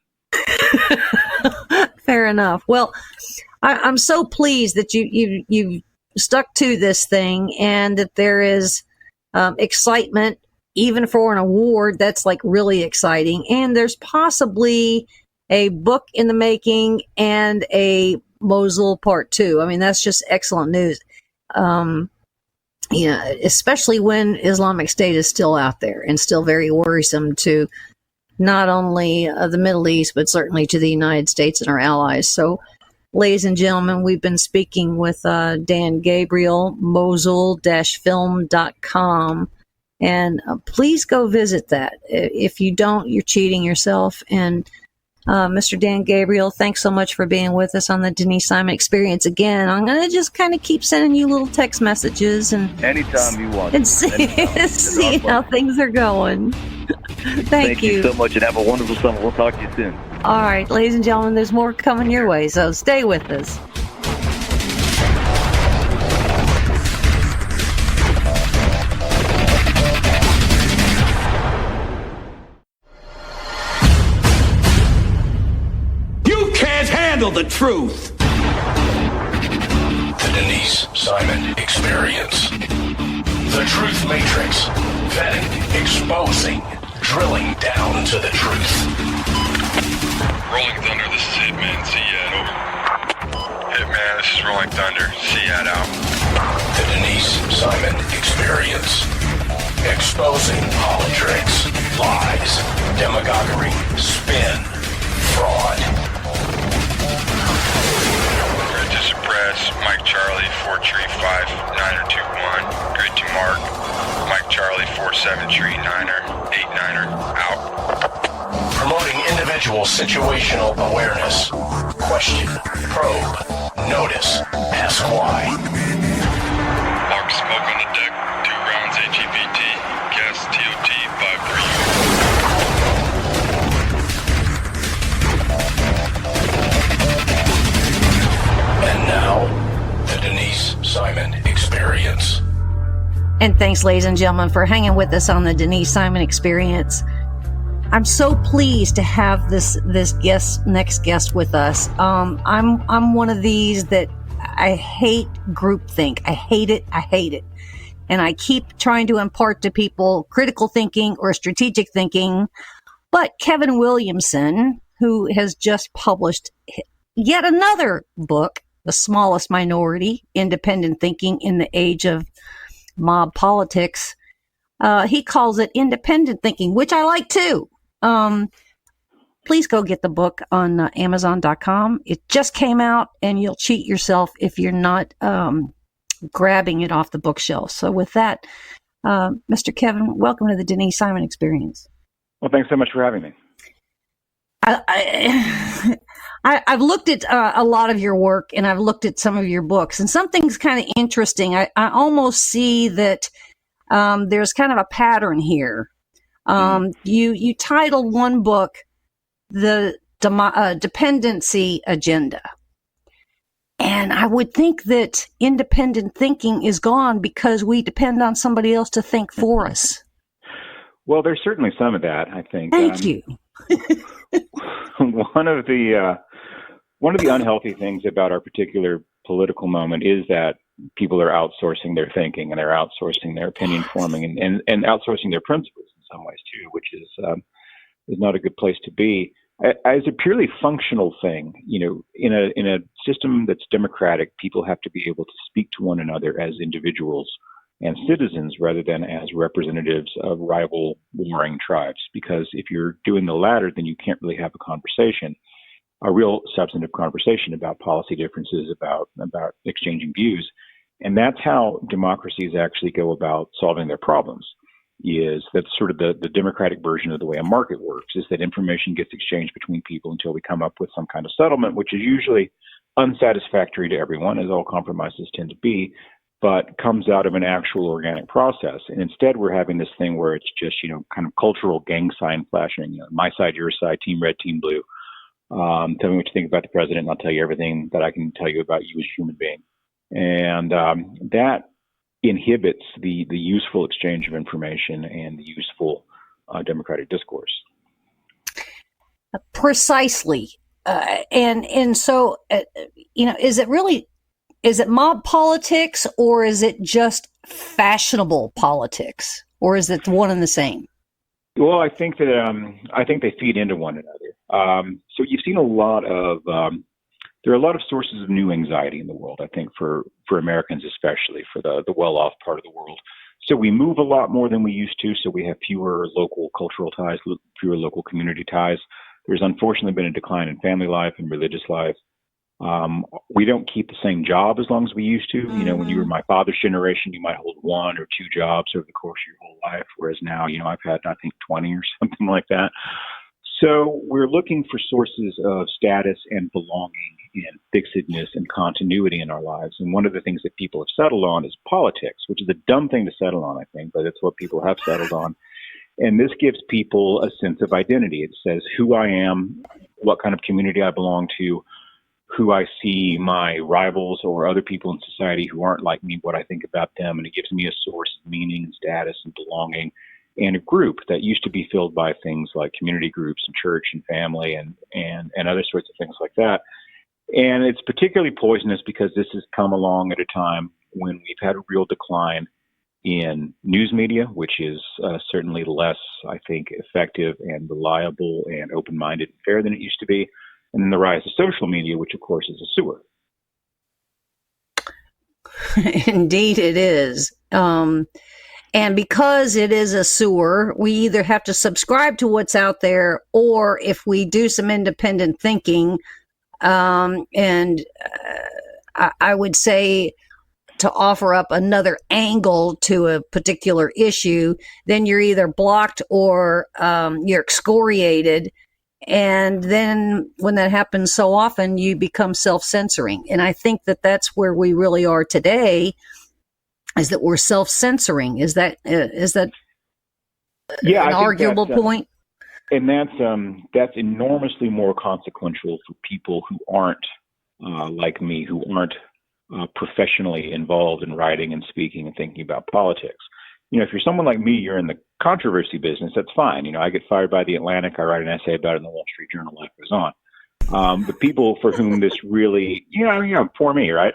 Fair enough. Well, I'm so pleased that you've stuck to this thing and that there is excitement even for an award. That's like really exciting. And there's possibly a book in the making and a Mosul Part 2. I mean, that's just excellent news. Especially when Islamic State is still out there and still very worrisome to not only the Middle East, but certainly to the United States and our allies. So, ladies and gentlemen, we've been speaking with Dan Gabriel, mosul-film.com. And please go visit that. If you don't, you're cheating yourself. And Mr. Dan Gabriel, thanks so much for being with us on the Denise Simon Experience. Again, I'm going to just kind of keep sending you little text messages and anytime you want, and see how things are going. Thank you so much, and have a wonderful summer. We'll talk to you soon. All right, ladies and gentlemen, there's more coming your way, so stay with us. You can't handle the truth. The Denise Simon Experience. The Truth Matrix. Vetting, exposing, drilling down to the truth. Rolling Thunder, this is Hitman. Seat over. Hitman, this is Rolling Thunder. Seat out. The Denise Simon Experience. Exposing politics, lies, demagoguery, spin, fraud. Grid to suppress. Mike Charlie, 4-3-5-9-2-1. Grid to mark. Mike Charlie, 4-7-3-9-er, 8-9er, out. Promoting individual situational awareness. Question, probe, notice, ask why. Mark smoke on the deck, 2 rounds HEPT, gas TOT 5-3. And now, the Denise Simon Experience. And thanks, ladies and gentlemen, for hanging with us on the Denise Simon Experience. I'm so pleased to have this next guest with us. I'm one of these that I hate groupthink. I hate it. I hate it. And I keep trying to impart to people critical thinking or strategic thinking. But Kevin Williamson, who has just published yet another book, The Smallest Minority, Independent Thinking in the Age of Mob Politics, he calls it independent thinking, which I like too. Please go get the book on Amazon.com. It just came out, and you'll cheat yourself if you're not grabbing it off the bookshelf. So with that, Mr. Kevin, welcome to the Denise Simon Experience. Well, thanks so much for having me. I've looked at a lot of your work, and I've looked at some of your books, and something's kind of interesting. I almost see that there's kind of a pattern here. You titled one book, The Dependency Agenda. And I would think that independent thinking is gone because we depend on somebody else to think for us. Well, there's certainly some of that, I think. Thank you. One of the unhealthy things about our particular political moment is that people are outsourcing their thinking, and they're outsourcing their opinion forming, and outsourcing their principles in some ways too, which is not a good place to be. As a purely functional thing, in a system that's democratic, people have to be able to speak to one another as individuals and citizens rather than as representatives of rival warring tribes. Because if you're doing the latter, then you can't really have a conversation, a real substantive conversation about policy differences, about exchanging views. And that's how democracies actually go about solving their problems. That's sort of the democratic version of the way a market works, is that information gets exchanged between people until we come up with some kind of settlement, which is usually unsatisfactory to everyone, as all compromises tend to be, but comes out of an actual organic process. And instead, we're having this thing where it's just, kind of cultural gang sign flashing, my side, your side, team red, team blue. Tell me what you think about the president, and I'll tell you everything that I can tell you about you as a human being. And that inhibits the useful exchange of information and the useful democratic discourse. Precisely. And so, is it mob politics, or is it just fashionable politics, or is it one and the same? Well, I think they feed into one another. So you've seen there are a lot of sources of new anxiety in the world, I think, for Americans, especially for the well-off part of the world. So we move a lot more than we used to, so we have fewer local cultural ties, fewer local community ties. There's unfortunately been a decline in family life and religious life. We don't keep the same job as long as we used to. When you were my father's generation, you might hold one or two jobs over the course of your whole life, whereas now, I've had, I think, 20 or something like that. So we're looking for sources of status and belonging and fixedness and continuity in our lives. And one of the things that people have settled on is politics, which is a dumb thing to settle on, I think, but it's what people have settled on. And this gives people a sense of identity. It says who I am, what kind of community I belong to, who I see my rivals or other people in society who aren't like me, what I think about them. And it gives me a source of meaning and status and belonging, and a group that used to be filled by things like community groups and church and family and other sorts of things like that. And it's particularly poisonous because this has come along at a time when we've had a real decline in news media, which is certainly less, I think, effective and reliable and open-minded and fair than it used to be. And then the rise of social media, which, of course, is a sewer. Indeed, it is. And because it is a sewer, we either have to subscribe to what's out there, or if we do some independent thinking, I would say to offer up another angle to a particular issue, then you're either blocked or you're excoriated. And then when that happens so often, you become self-censoring. And I think that that's where we really are today, is that we're self-censoring. Is that an arguable point? And that's enormously more consequential for people who aren't like me, who aren't professionally involved in writing and speaking and thinking about politics. If you're someone like me, you're in the controversy business, that's fine. I get fired by The Atlantic, I write an essay about it in the Wall Street Journal, life goes on. The people for whom this really, poor me, right?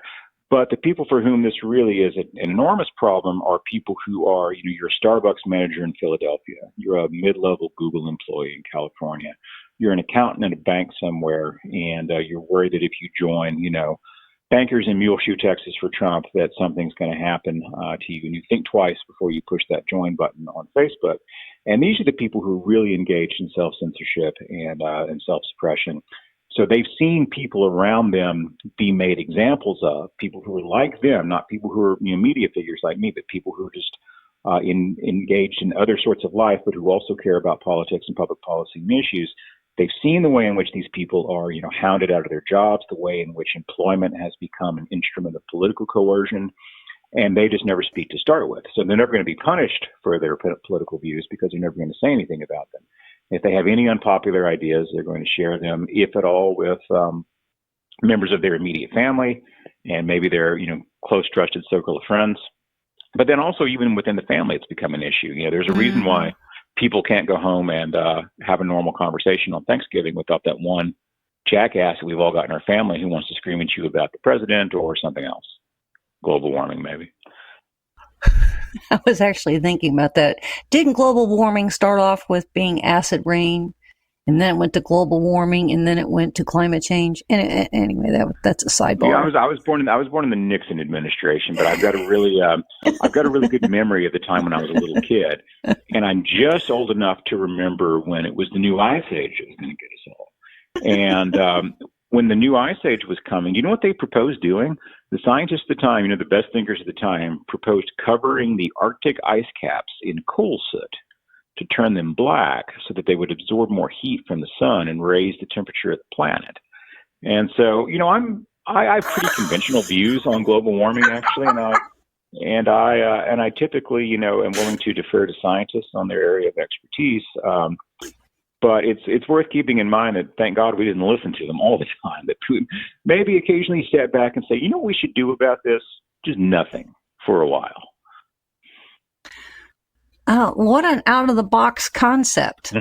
But the people for whom this really is an enormous problem are people who are, you're a Starbucks manager in Philadelphia. You're a mid-level Google employee in California. You're an accountant at a bank somewhere, and you're worried that if you join, bankers in Muleshoe, Texas for Trump, that something's going to happen to you. And you think twice before you push that join button on Facebook. And these are the people who are really engaged in self-censorship and self-suppression. So they've seen people around them be made examples of, people who are like them, not people who are media figures like me, but people who are just engaged in other sorts of life, but who also care about politics and public policy and issues. They've seen the way in which these people are, hounded out of their jobs, the way in which employment has become an instrument of political coercion, and they just never speak to start with. So they're never going to be punished for their political views because they're never going to say anything about them. If they have any unpopular ideas, they're going to share them, if at all, with members of their immediate family and maybe their, close, trusted circle of friends. But then also even within the family, it's become an issue. There's a reason why people can't go home and have a normal conversation on Thanksgiving without that one jackass that we've all got in our family who wants to scream at you about the president or something else. Global warming, maybe. I was actually thinking about that. Didn't global warming start off with being acid rain, and then it went to global warming, and then it went to climate change? And anyway, that's a sidebar. Yeah, I was born in the Nixon administration, but I've got a really good memory of the time when I was a little kid, and I'm just old enough to remember when it was the new ice age that was going to get us all. And when the new ice age was coming, you know what they proposed doing? The scientists at the time, the best thinkers at the time, proposed covering the Arctic ice caps in coal soot to turn them black so that they would absorb more heat from the sun and raise the temperature of the planet. And so, I have pretty conventional views on global warming, actually, and I typically, am willing to defer to scientists on their area of expertise. But it's worth keeping in mind that, thank God, we didn't listen to them all the time. That maybe occasionally step back and say, what we should do about this? Just nothing for a while. What an out-of-the-box concept.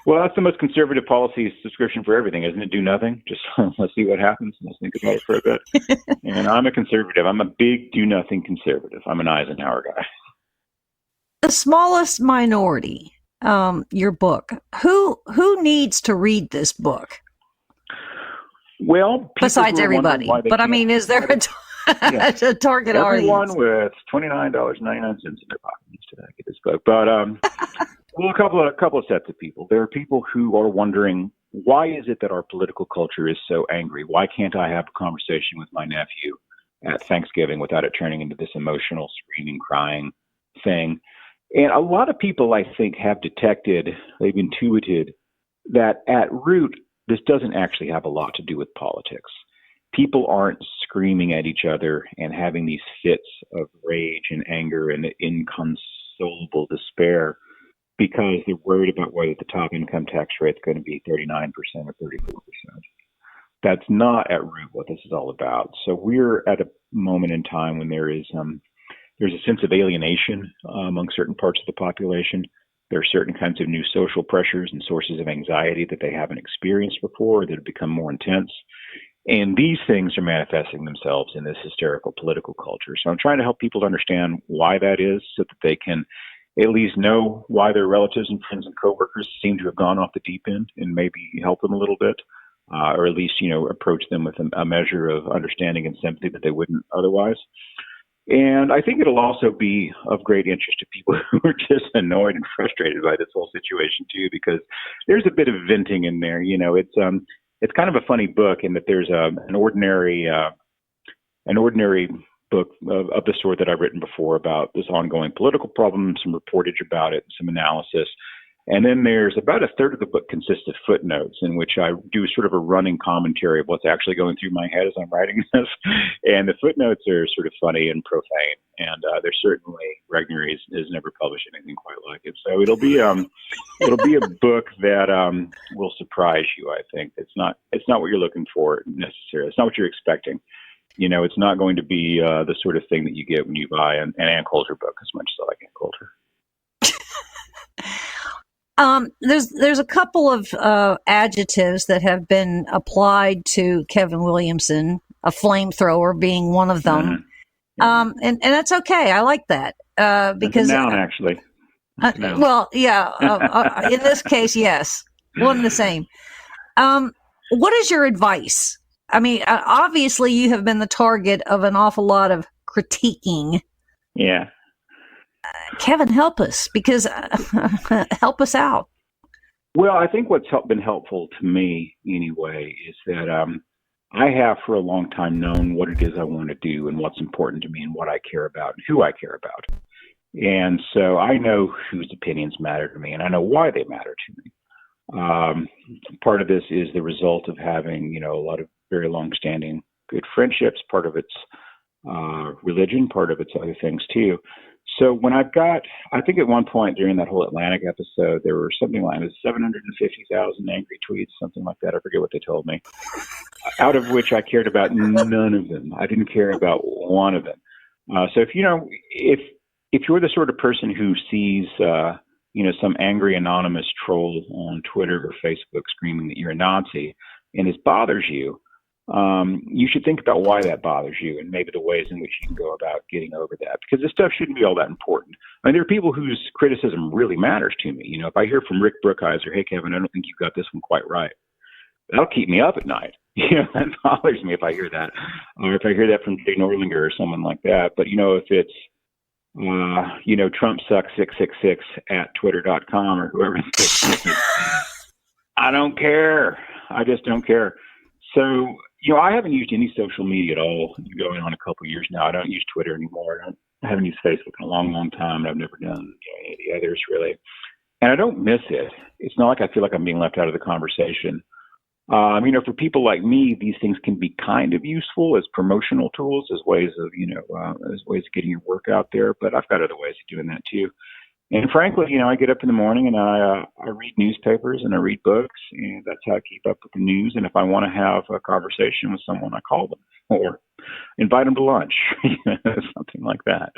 Well, that's the most conservative policy subscription for everything, isn't it? Do nothing. Just let's see what happens. Let's think about it for a bit. And I'm a conservative. I'm a big do-nothing conservative. I'm an Eisenhower guy. The smallest minority. Your book. Who needs to read this book? Well, besides everybody. But I mean, is there a target audience? Everyone with $29.99 in their pocket needs to get this book. But well, a couple of sets of people. There are people who are wondering, why is it that our political culture is so angry? Why can't I have a conversation with my nephew at Thanksgiving without it turning into this emotional, screaming, crying thing? And a lot of people, I think, have detected, they've intuited that at root, this doesn't actually have a lot to do with politics. People aren't screaming at each other and having these fits of rage and anger and inconsolable despair because they're worried about whether the top income tax rate is going to be 39% or 34%. That's not at root what this is all about. So we're at a moment in time when there's a sense of alienation among certain parts of the population. There are certain kinds of new social pressures and sources of anxiety that they haven't experienced before that have become more intense. And these things are manifesting themselves in this hysterical political culture. So I'm trying to help people to understand why that is so that they can at least know why their relatives and friends and coworkers seem to have gone off the deep end and maybe help them a little bit, or at least, approach them with a measure of understanding and sympathy that they wouldn't otherwise. And I think it'll also be of great interest to people who are just annoyed and frustrated by this whole situation too, because there's a bit of venting in there. It's kind of a funny book in that there's an ordinary book of the sort that I've written before about this ongoing political problem, some reportage about it, some analysis. And then there's about a third of the book consists of footnotes in which I do sort of a running commentary of what's actually going through my head as I'm writing this. And the footnotes are sort of funny and profane. And there's certainly, Regnery has never published anything quite like it. So it'll be a book that will surprise you, I think. It's not what you're looking for necessarily. It's not what you're expecting. It's not going to be the sort of thing that you get when you buy an Ann Coulter book, as much as I like Ann Coulter. There's a couple of adjectives that have been applied to Kevin Williamson, a flamethrower being one of them. Mm-hmm. And that's okay. I like that because it's a noun, actually. Well, yeah. In this case, yes, one and the same. What is your advice? I mean, obviously, you have been the target of an awful lot of critiquing. Yeah. Kevin, help us, because help us out. Well, I think what's been helpful to me, anyway, is that I have for a long time known what it is I want to do and what's important to me and what I care about and who I care about. And so I know whose opinions matter to me, and I know why they matter to me. Part of this is the result of having, a lot of very long-standing good friendships. Part of it's religion. Part of it's other things too. So when I think at one point during that whole Atlantic episode, there were something like 750,000 angry tweets, something like that. I forget what they told me. Out of which I cared about none of them. I didn't care about one of them. So if you're the sort of person who sees, some angry anonymous troll on Twitter or Facebook screaming that you're a Nazi and this bothers you, you should think about why that bothers you and maybe the ways in which you can go about getting over that, because this stuff shouldn't be all that important. I mean, there are people whose criticism really matters to me. If I hear from Rick Brookhiser, hey, Kevin, I don't think you got this one quite right, that'll keep me up at night. That bothers me if I hear that. Or if I hear that from Jay Norlinger or someone like that. But, if it's, Trump sucks 666 at twitter.com or whoever it is, I don't care. I just don't care. So, I haven't used any social media at all. Going on a couple of years now. I don't use Twitter anymore. I haven't used Facebook in a long, long time. I've never done any of the others, really. And I don't miss it. It's not like I feel like I'm being left out of the conversation. For people like me, these things can be kind of useful as promotional tools, as ways of, as ways of getting your work out there. But I've got other ways of doing that too. And frankly, I get up in the morning and I read newspapers and I read books, and that's how I keep up with the news. And if I want to have a conversation with someone, I call them or invite them to lunch, something like that.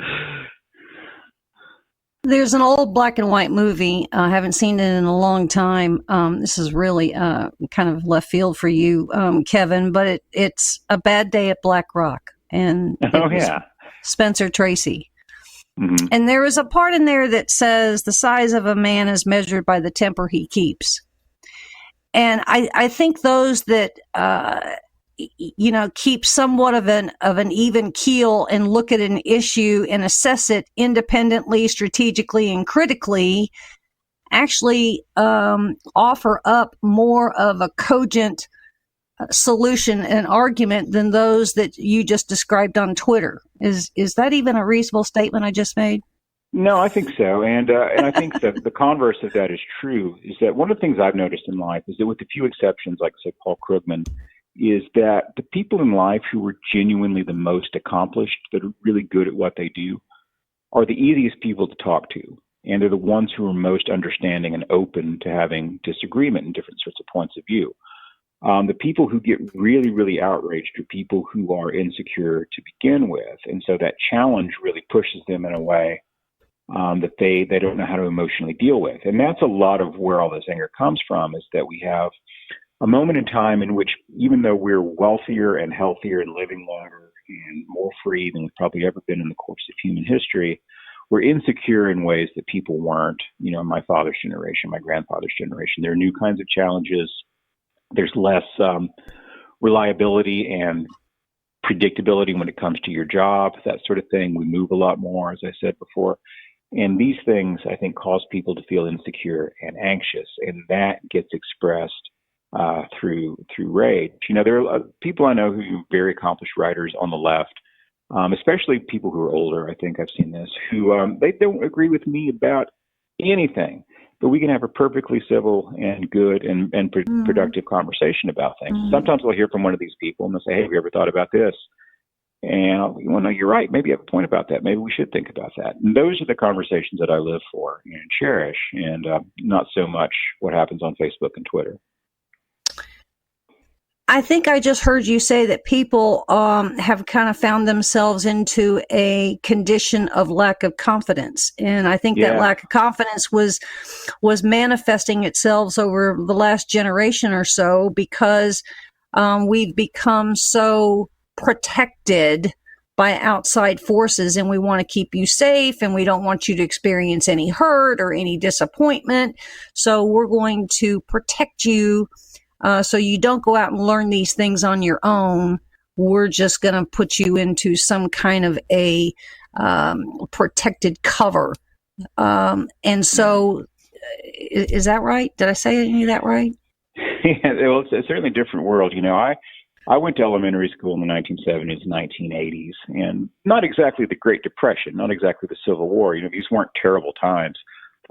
There's an old black and white movie. I haven't seen it in a long time. This is really kind of left field for you, Kevin, but it's A Bad Day at Black Rock. And Spencer Tracy. Mm-hmm. And there is a part in there that says the size of a man is measured by the temper he keeps. And I think those that, keep somewhat of an even keel and look at an issue and assess it independently, strategically, and critically actually offer up more of a cogent solution and argument than those that you just described on Twitter. Is that even a reasonable statement I just made? No, I think so. And I think that the converse of that is true, is that one of the things I've noticed in life is that with a few exceptions, like, say, Paul Krugman, is that the people in life who are genuinely the most accomplished, that are really good at what they do, are the easiest people to talk to. And they're the ones who are most understanding and open to having disagreement and different sorts of points of view. The people who get really, really outraged are people who are insecure to begin with. And so that challenge really pushes them in a way that they don't know how to emotionally deal with. And that's a lot of where all this anger comes from, is that we have a moment in time in which, even though we're wealthier and healthier and living longer and more free than we've probably ever been in the course of human history, we're insecure in ways that people weren't, in my father's generation, my grandfather's generation. There are new kinds of challenges. There's less reliability and predictability when it comes to your job, that sort of thing. We move a lot more, as I said before. And these things, I think, cause people to feel insecure and anxious, and that gets expressed through rage. There are people I know who are very accomplished writers on the left, especially people who are older. I think I've seen this, who they don't agree with me about anything, but we can have a perfectly civil and good and productive conversation about things. Mm-hmm. Sometimes I'll hear from one of these people and they'll say, hey, have you ever thought about this? And I'll go, well, no, you're right. Maybe you have a point about that. Maybe we should think about that. And those are the conversations that I live for and cherish, and not so much what happens on Facebook and Twitter. I think I just heard you say that people have kind of found themselves into a condition of lack of confidence, and I think that lack of confidence was manifesting itself over the last generation or so because we've become so protected by outside forces, and we want to keep you safe, and we don't want you to experience any hurt or any disappointment. So we're going to protect you. So you don't go out and learn these things on your own. We're just going to put you into some kind of a protected cover. And so, is that right? Did I say any of that right? Yeah, well, it's certainly a different world. You know, I went to elementary school in the 1970s and 1980s, and not exactly the Great Depression, not exactly the Civil War. You know, these weren't terrible times.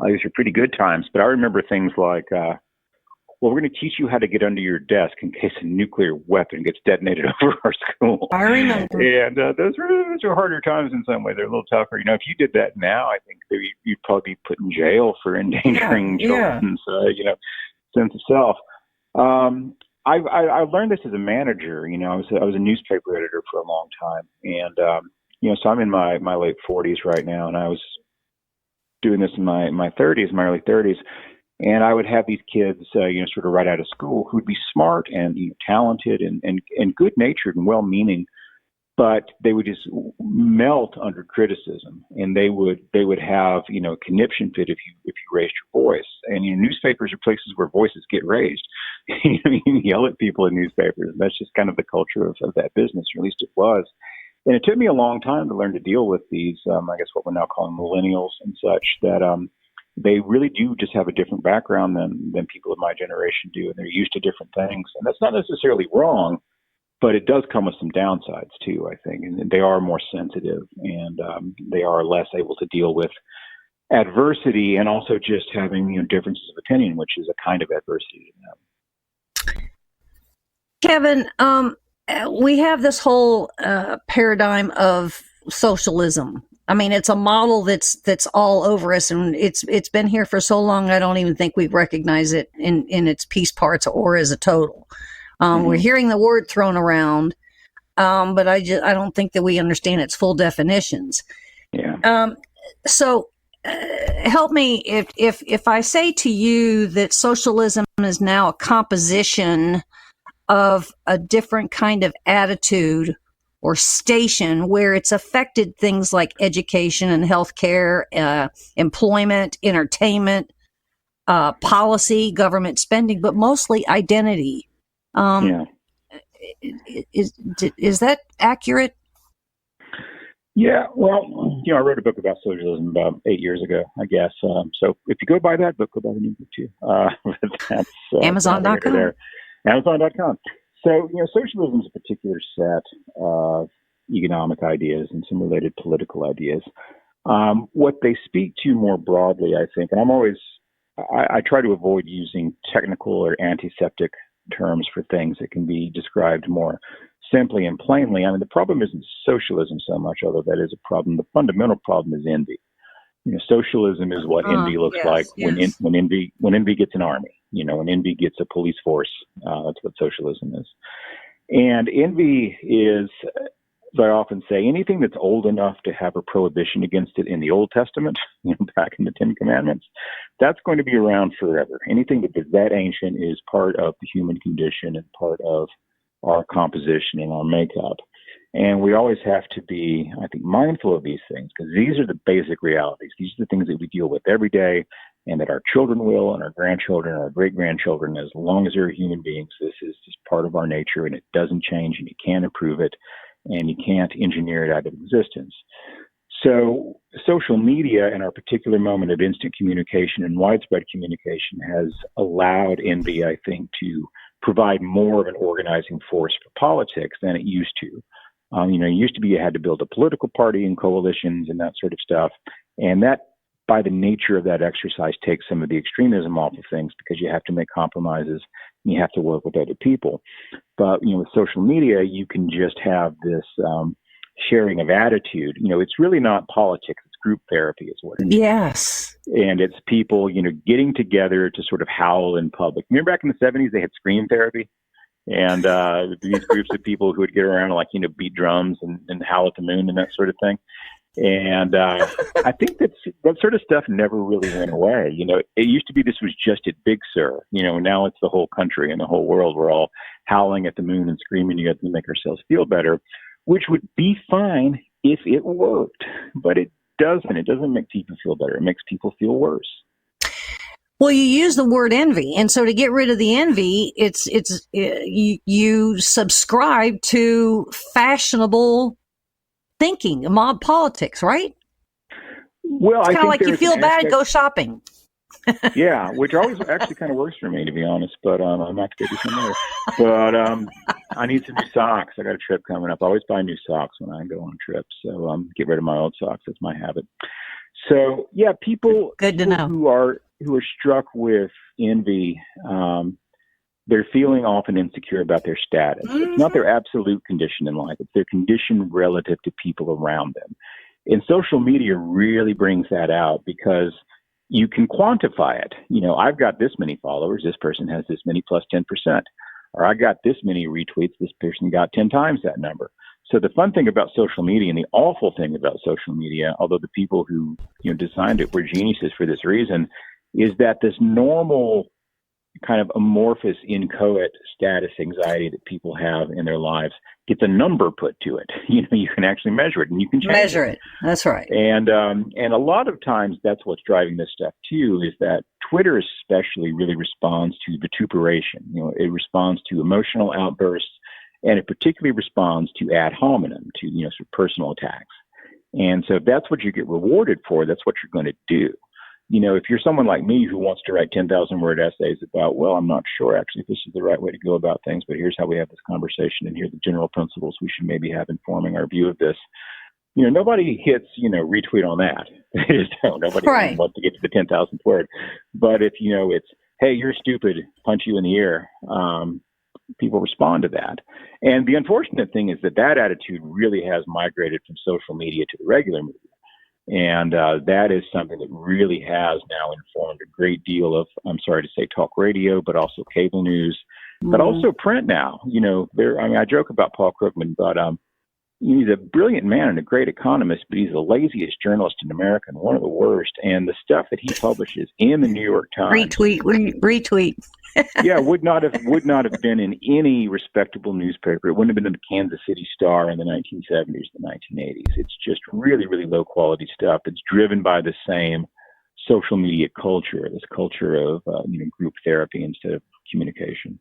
These were pretty good times. But I remember things like, well, we're going to teach you how to get under your desk in case a nuclear weapon gets detonated over our school. I remember. And those were harder times in some way. They're a little tougher. You know, if you did that now, I think that you'd probably be put in jail for endangering children's, sense of self. I learned this as a manager. You know, I was a newspaper editor for a long time, and you know, so I'm in my late 40s right now, and I was doing this in my early 30s. And I would have these kids, you know, sort of right out of school who would be smart and, you know, talented and good-natured and well-meaning, but they would just melt under criticism, and they would have, you know, a conniption fit if you raised your voice. And, you know, newspapers are places where voices get raised. You know, you can yell at people in newspapers. That's just kind of the culture of that business, or at least it was. And it took me a long time to learn to deal with these, I guess what we're now calling millennials and such, that they really do just have a different background than people of my generation do, and they're used to different things. And that's not necessarily wrong, but it does come with some downsides too, I think. And they are more sensitive, and they are less able to deal with adversity, and also just having, you know, differences of opinion, which is a kind of adversity to them. Kevin, we have this whole paradigm of socialism. I mean, it's a model that's all over us, and it's been here for so long. I don't even think we recognize it in its piece parts or as a total. We're hearing the word thrown around, but I don't think that we understand its full definitions. Yeah. So help me if I say to you that socialism is now a composition of a different kind of attitude or station where it's affected things like education and healthcare, employment, entertainment, policy, government spending, but mostly identity. Is that accurate? Yeah, well, you know, I wrote a book about socialism about 8 years ago, I guess. So if you go buy that book, go buy the new book too. That's Amazon.com. Amazon.com. So, you know, socialism is a particular set of economic ideas and some related political ideas. What they speak to more broadly, I think, and I try to avoid using technical or antiseptic terms for things that can be described more simply and plainly. I mean, the problem isn't socialism so much, although that is a problem. The fundamental problem is envy. You know, socialism is what envy looks like when envy gets an army. You know, when envy gets a police force, that's what socialism is. And envy is, as I often say, anything that's old enough to have a prohibition against it in the Old Testament, you know, back in the Ten Commandments, that's going to be around forever. Anything that is that ancient is part of the human condition and part of our composition and our makeup. And we always have to be, I think, mindful of these things, because these are the basic realities. These are the things that we deal with every day, and that our children will, and our grandchildren, and our great-grandchildren, as long as they're human beings. This is just part of our nature, and it doesn't change, and you can't improve it, and you can't engineer it out of existence. So social media and our particular moment of instant communication and widespread communication has allowed envy, I think, to provide more of an organizing force for politics than it used to. You know, it used to be you had to build a political party and coalitions and that sort of stuff. And that, by the nature of that exercise, takes some of the extremism off of things, because you have to make compromises and you have to work with other people. But, you know, with social media, you can just have this sharing of attitude. You know, it's really not politics. It's group therapy is what it is. Yes. And it's people, you know, getting together to sort of howl in public. Remember back in the 70s, they had scream therapy? And these groups of people who would get around and, like, you know, beat drums and howl at the moon and that sort of thing. And I think that sort of stuff never really went away. You know, it used to be this was just at Big Sur. You know, now it's the whole country and the whole world. We're all howling at the moon and screaming together to make ourselves feel better, which would be fine if it worked. But it doesn't. It doesn't make people feel better. It makes people feel worse. Well, you use the word envy, and so to get rid of the envy, you subscribe to fashionable thinking, mob politics, right? Well, it's kind of like you feel bad, go shopping. Yeah, which always actually kind of works for me, to be honest. But I'm not going to do some more. But I need some new socks. I got a trip coming up. I always buy new socks when I go on trips, so get rid of my old socks. That's my habit. So yeah, people who are struck with envy, they're feeling often insecure about their status. Mm-hmm. It's not their absolute condition in life; it's their condition relative to people around them. And social media really brings that out because you can quantify it. You know, I've got this many followers. This person has this many plus 10%. Or I got this many retweets. This person got 10 times that number. So the fun thing about social media and the awful thing about social media, although the people who, you know, designed it were geniuses for this reason, is that this normal kind of amorphous, inchoate status anxiety that people have in their lives gets a number put to it. You know, you can actually measure it and you can measure it. That's right. And a lot of times that's what's driving this stuff too, is that Twitter especially really responds to vituperation. You know, it responds to emotional outbursts, and it particularly responds to ad hominem, to, you know, sort of personal attacks. And so if that's what you get rewarded for, that's what you're going to do. You know, if you're someone like me who wants to write 10,000 word essays about, well, I'm not sure actually if this is the right way to go about things, but here's how we have this conversation and here are the general principles we should maybe have informing our view of this. You know, nobody hits, you know, retweet on that. They just don't. Nobody wants to get to the 10,000th word. But if, you know, it's, hey, you're stupid, punch you in the ear, people respond to that. And the unfortunate thing is that attitude really has migrated from social media to the regular media. And that is something that really has now informed a great deal of, I'm sorry to say, talk radio, but also cable news, but also print now. You know, I joke about Paul Krugman, but he's a brilliant man and a great economist, but he's the laziest journalist in America and one of the worst. And the stuff that he publishes in the New York Times, retweet. Yeah, would not have been in any respectable newspaper. It wouldn't have been in the Kansas City Star in the 1970s, the 1980s. It's just really, really low quality stuff. It's driven by the same social media culture, this culture of group therapy instead of communication.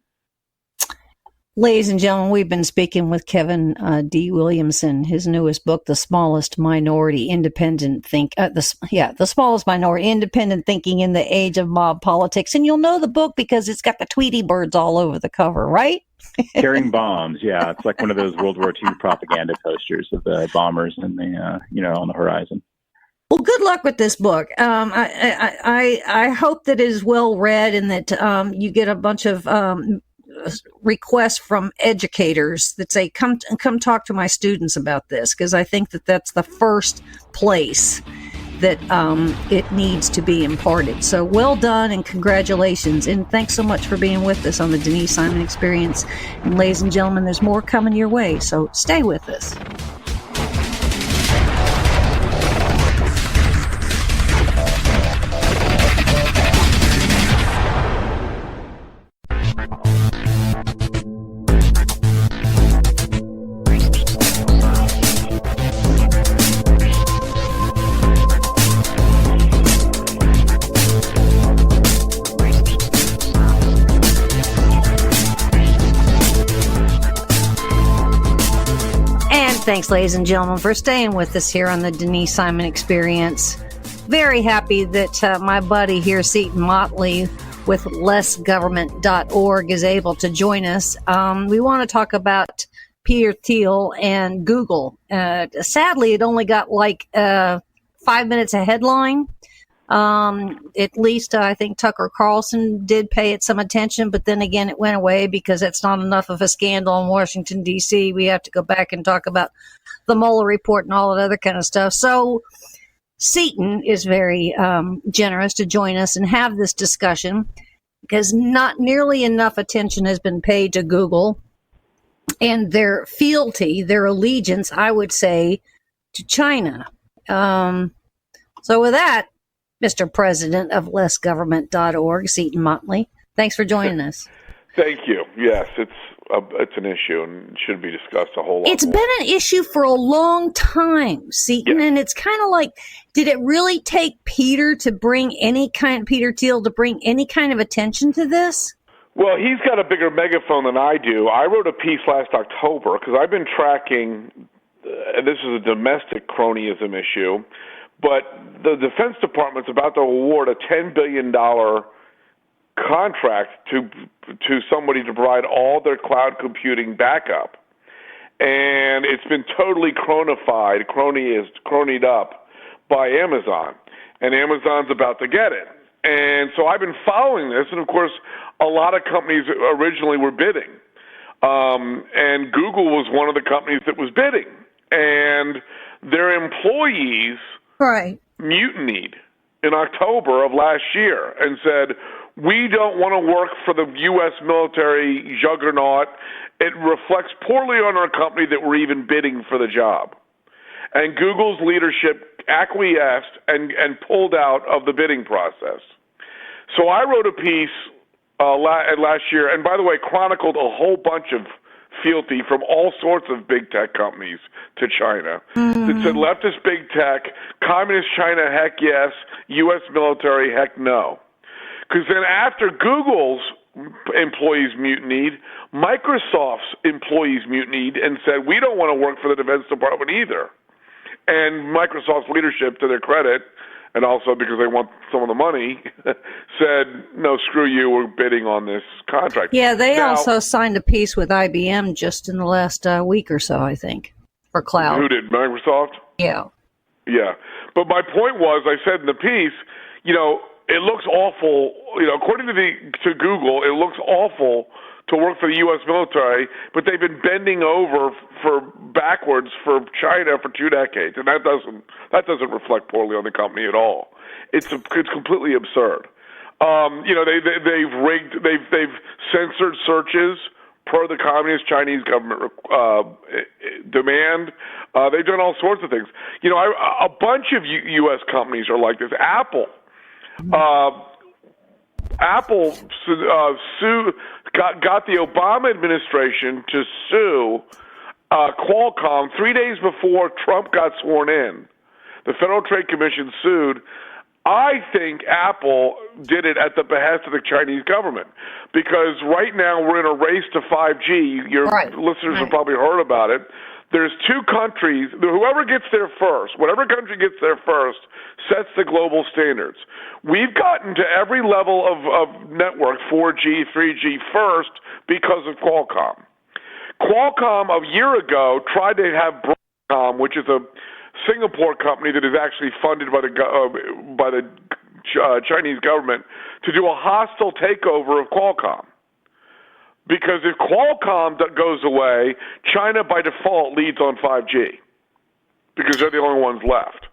Ladies and gentlemen, we've been speaking with Kevin D. Williamson. His newest book, The Smallest Minority Independent The Smallest Minority Independent Thinking in the Age of Mob Politics. And you'll know the book because it's got the Tweety birds all over the cover, right? Carrying bombs, yeah. It's like one of those World War II propaganda posters of the bombers and the on the horizon. Well, good luck with this book. I hope that it is well read and that you get a bunch of requests from educators that say, come talk to my students about this, because I think that that's the first place that it needs to be imparted. So well done and congratulations, and thanks so much for being with us on the Denise Simon Experience. And ladies and gentlemen, there's more coming your way, so stay with us. Thanks, ladies and gentlemen, for staying with us here on the Denise Simon Experience. Very happy that my buddy here, Seton Motley, with lessgovernment.org, is able to join us. We want to talk about Peter Thiel and Google. Sadly, it only got 5 minutes of headline. At least I think Tucker Carlson did pay it some attention, but then again, it went away because it's not enough of a scandal in Washington, D.C. We have to go back and talk about the Mueller report and all that other kind of stuff. So Seton is very generous to join us and have this discussion. because not nearly enough attention has been paid to Google and their fealty, their allegiance, I would say, to China. So with that, Mr. President of lessgovernment.org, Seton Motley, thanks for joining us. Thank you. Yes, it's an issue and should be discussed a whole lot It's more. been an issue for a long time, Seton, and it's kind of like, did it really take Peter Thiel to bring any kind of attention to this? Well, he's got a bigger megaphone than I do. I wrote a piece last October because I've been tracking, and this is a domestic cronyism issue, but the Defense Department's about to award a $10 billion contract to somebody to provide all their cloud computing backup. And it's been totally cronied up by Amazon. And Amazon's about to get it. And so I've been following this, and of course, a lot of companies originally were bidding. And Google was one of the companies that was bidding. And their employees mutinied in October of last year and said, we don't want to work for the U.S. military juggernaut. It reflects poorly on our company that we're even bidding for the job. And Google's leadership acquiesced and pulled out of the bidding process. So I wrote a piece last year, and by the way, chronicled a whole bunch of fealty from all sorts of big tech companies to China. That said leftist big tech, communist China, heck yes, U.S. military, heck no. Because then after Google's employees mutinied, Microsoft's employees mutinied and said, we don't want to work for the Defense Department either. And Microsoft's leadership, to their credit, and also because they want some of the money, said, no, screw you, we're bidding on this contract. Yeah, they also signed a piece with IBM just in the last week or so, I think, for cloud. Who did, Microsoft? Yeah. Yeah. But my point was, I said in the piece, it looks awful, according to Google, it looks awful to work for the U.S. military, but they've been bending over backwards for China for 2 decades, and that doesn't reflect poorly on the company at all. It's completely absurd. They've censored searches per the communist Chinese government demand. They've done all sorts of things. A bunch of U.S. companies are like this. Apple got the Obama administration to sue Qualcomm 3 days before Trump got sworn in. The Federal Trade Commission sued. I think Apple did it at the behest of the Chinese government because right now we're in a race to 5G. Your listeners have probably heard about it. There's 2 countries, whoever gets there first, whatever country gets there first, sets the global standards. We've gotten to every level of network, 4G, 3G first because of Qualcomm. Qualcomm a year ago tried to have Broadcom, which is a Singapore company that is actually funded by the Chinese government, to do a hostile takeover of Qualcomm. Because if Qualcomm goes away, China by default leads on 5G because they're the only ones left.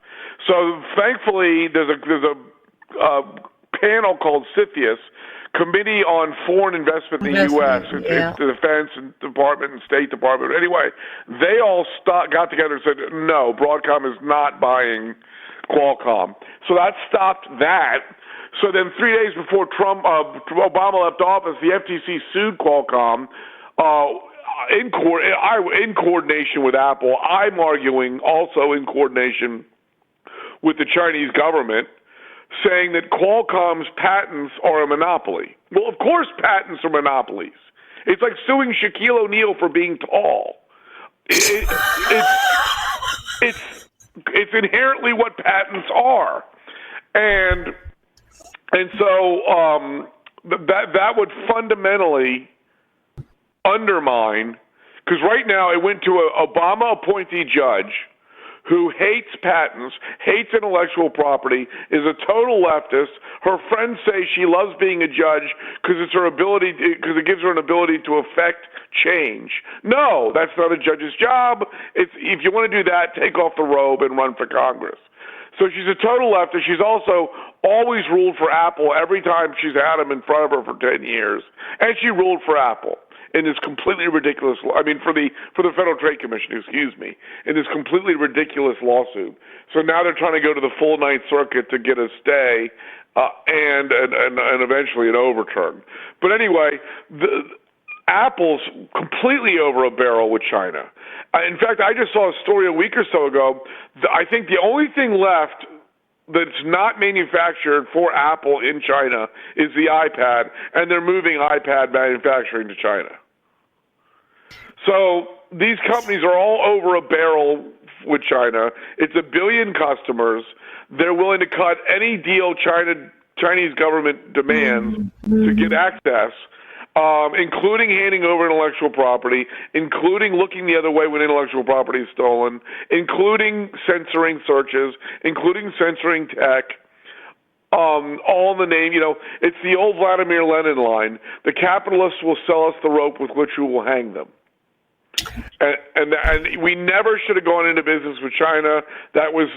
So thankfully, there's a panel called CFIUS, Committee on Foreign Investment in the U.S. It's the Defense Department and State Department. Anyway, they all got together and said, no, Broadcom is not buying Qualcomm. So that stopped that. So then 3 days before Obama left office, the FTC sued Qualcomm in coordination with Apple. I'm arguing also in coordination with the Chinese government, saying that Qualcomm's patents are a monopoly. Well, of course patents are monopolies. It's like suing Shaquille O'Neal for being tall. It's inherently what patents are. And so that would fundamentally undermine, because right now it went to an Obama appointee judge who hates patents, hates intellectual property, is a total leftist. Her friends say she loves being a judge because it gives her an ability to affect change. No, that's not a judge's job. If you want to do that, take off the robe and run for Congress. So she's a total leftist. She's also always ruled for Apple every time she's had him in front of her for 10 years, and she ruled for Apple in this completely ridiculous. I mean, for the Federal Trade Commission, excuse me, in this completely ridiculous lawsuit. So now they're trying to go to the full Ninth Circuit to get a stay and eventually an overturn. But anyway, Apple's completely over a barrel with China. In fact, I just saw a story a week or so ago. I think the only thing left that's not manufactured for Apple in China is the iPad, and they're moving iPad manufacturing to China. So these companies are all over a barrel with China. It's 1 billion customers. They're willing to cut any deal Chinese government demands to get access, including handing over intellectual property, including looking the other way when intellectual property is stolen, including censoring searches, including censoring tech, all in the name, it's the old Vladimir Lenin line, the capitalists will sell us the rope with which we will hang them. And we never should have gone into business with China. That was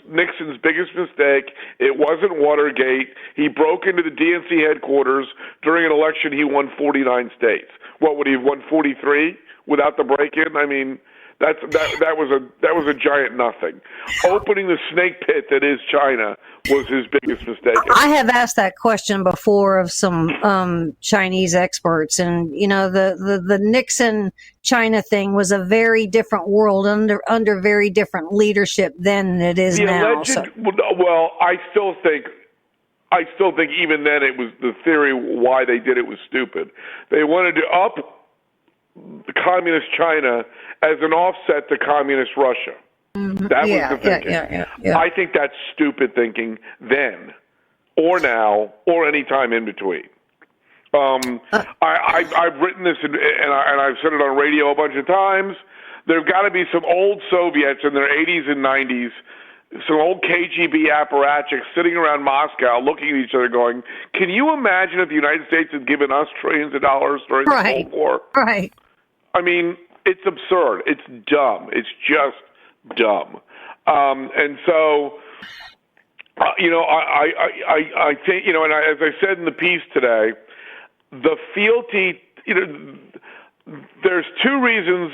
Nixon's biggest mistake. It wasn't Watergate. He broke into the DNC headquarters during an election. He won 49 states. What would he have won 43 without the break-in? I mean, that was a giant nothing. Opening the snake pit that is China was his biggest mistake. I have asked that question before of some Chinese experts, and the Nixon China thing was a very different world under very different leadership than it is now. Well, I still think even then it was the theory why they did it was stupid. They wanted to up the communist China as an offset to communist Russia. That was the thinking. Yeah. I think that's stupid thinking then, or now, or any time in between. I've written this and I've said it on radio a bunch of times. There've got to be some old Soviets in their 80s and 90s, some old KGB apparatchiks sitting around Moscow looking at each other going, can you imagine if the United States had given us trillions of dollars during the Cold War? Right. I mean, it's absurd. It's dumb. It's just dumb. And so, I think, and as I said in the piece today, the fealty, there's two reasons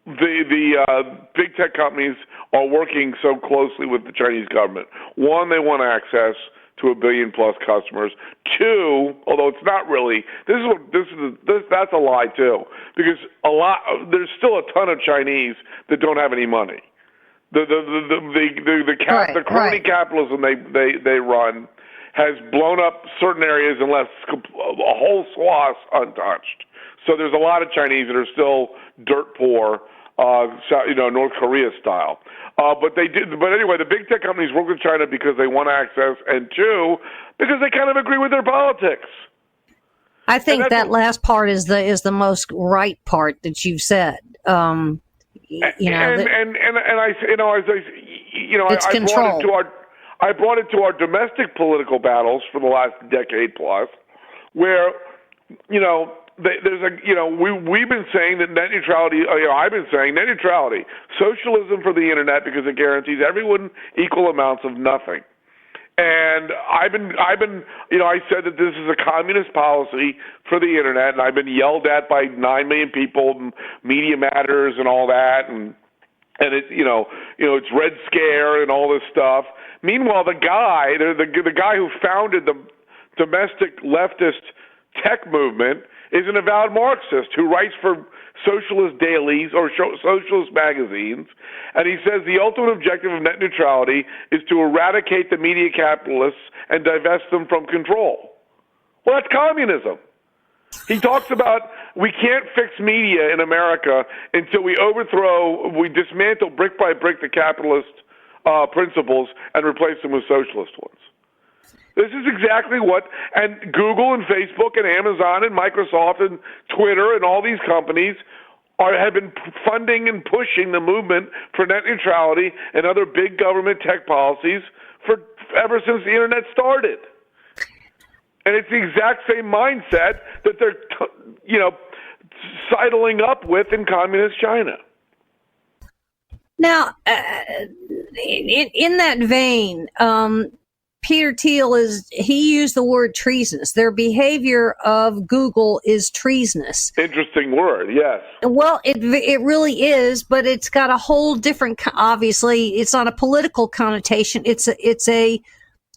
the big tech companies are working so closely with the Chinese government. One, they want access to 1 billion plus customers. Two, although it's not really, that's a lie too, because there's still a ton of Chinese that don't have any money. The crony capitalism they run has blown up certain areas and left a whole swath untouched. So there's a lot of Chinese that are still dirt poor, North Korea style. But anyway, the big tech companies work with China because they want access, and two, because they kind of agree with their politics. I think that last part is the most right part that you've said. I brought it to our domestic political battles for the last decade plus, where we've been saying that net neutrality. I've been saying net neutrality, socialism for the internet because it guarantees everyone equal amounts of nothing. And I said that this is a communist policy for the internet, and I've been yelled at by 9 million people, and Media Matters, and all that, and it's it's Red Scare and all this stuff. Meanwhile, the guy who founded the domestic leftist tech movement is an avowed Marxist who writes for socialist dailies or socialist magazines, and he says the ultimate objective of net neutrality is to eradicate the media capitalists and divest them from control. Well, that's communism. He talks about we can't fix media in America until we dismantle brick by brick the capitalist principles and replace them with socialist ones. This is exactly and Google and Facebook and Amazon and Microsoft and Twitter and all these companies have been funding and pushing the movement for net neutrality and other big government tech policies ever since the internet started. And it's the exact same mindset that they're, sidling up with in communist China. Now, in that vein, Peter Thiel he used the word treasonous. Their behavior of Google is treasonous. Interesting word, yes. Well, it really is, but it's got a whole different, obviously, it's not a political connotation. It's a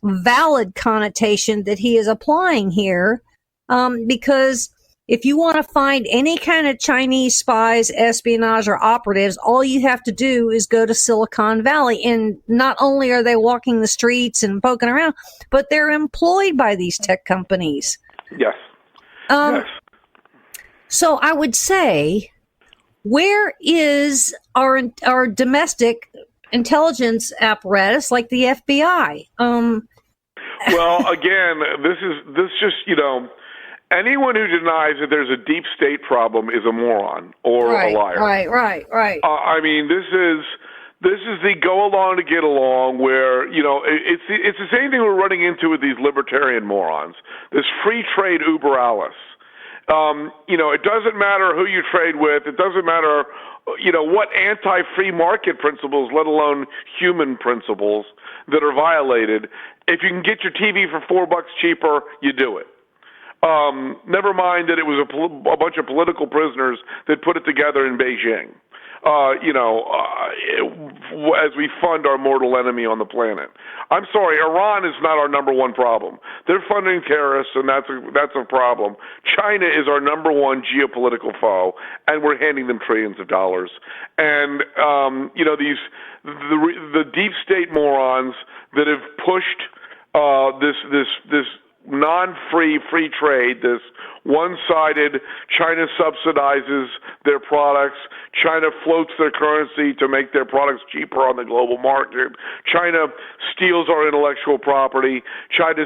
valid connotation that he is applying here, because if you want to find any kind of Chinese spies, espionage, or operatives, all you have to do is go to Silicon Valley. And not only are they walking the streets and poking around, but they're employed by these tech companies. Yes. Yes. So I would say, where is our domestic intelligence apparatus like the FBI? Well, again, this just, anyone who denies that there's a deep state problem is a moron or a liar. Right. I mean, this is the go along to get along where, it's the same thing we're running into with these libertarian morons. This free trade uber alles. It doesn't matter who you trade with. It doesn't matter, what anti-free market principles, let alone human principles that are violated. If you can get your TV for $4 cheaper, you do it. Never mind that it was a bunch of political prisoners that put it together in Beijing, as we fund our mortal enemy on the planet. I'm sorry, Iran is not our number one problem. They're funding terrorists, and that's a problem. China is our number one geopolitical foe, and we're handing them trillions of dollars. And, the deep state morons that have pushed this non-free free trade, this one-sided, China subsidizes their products, China floats their currency to make their products cheaper on the global market, China steals our intellectual property, China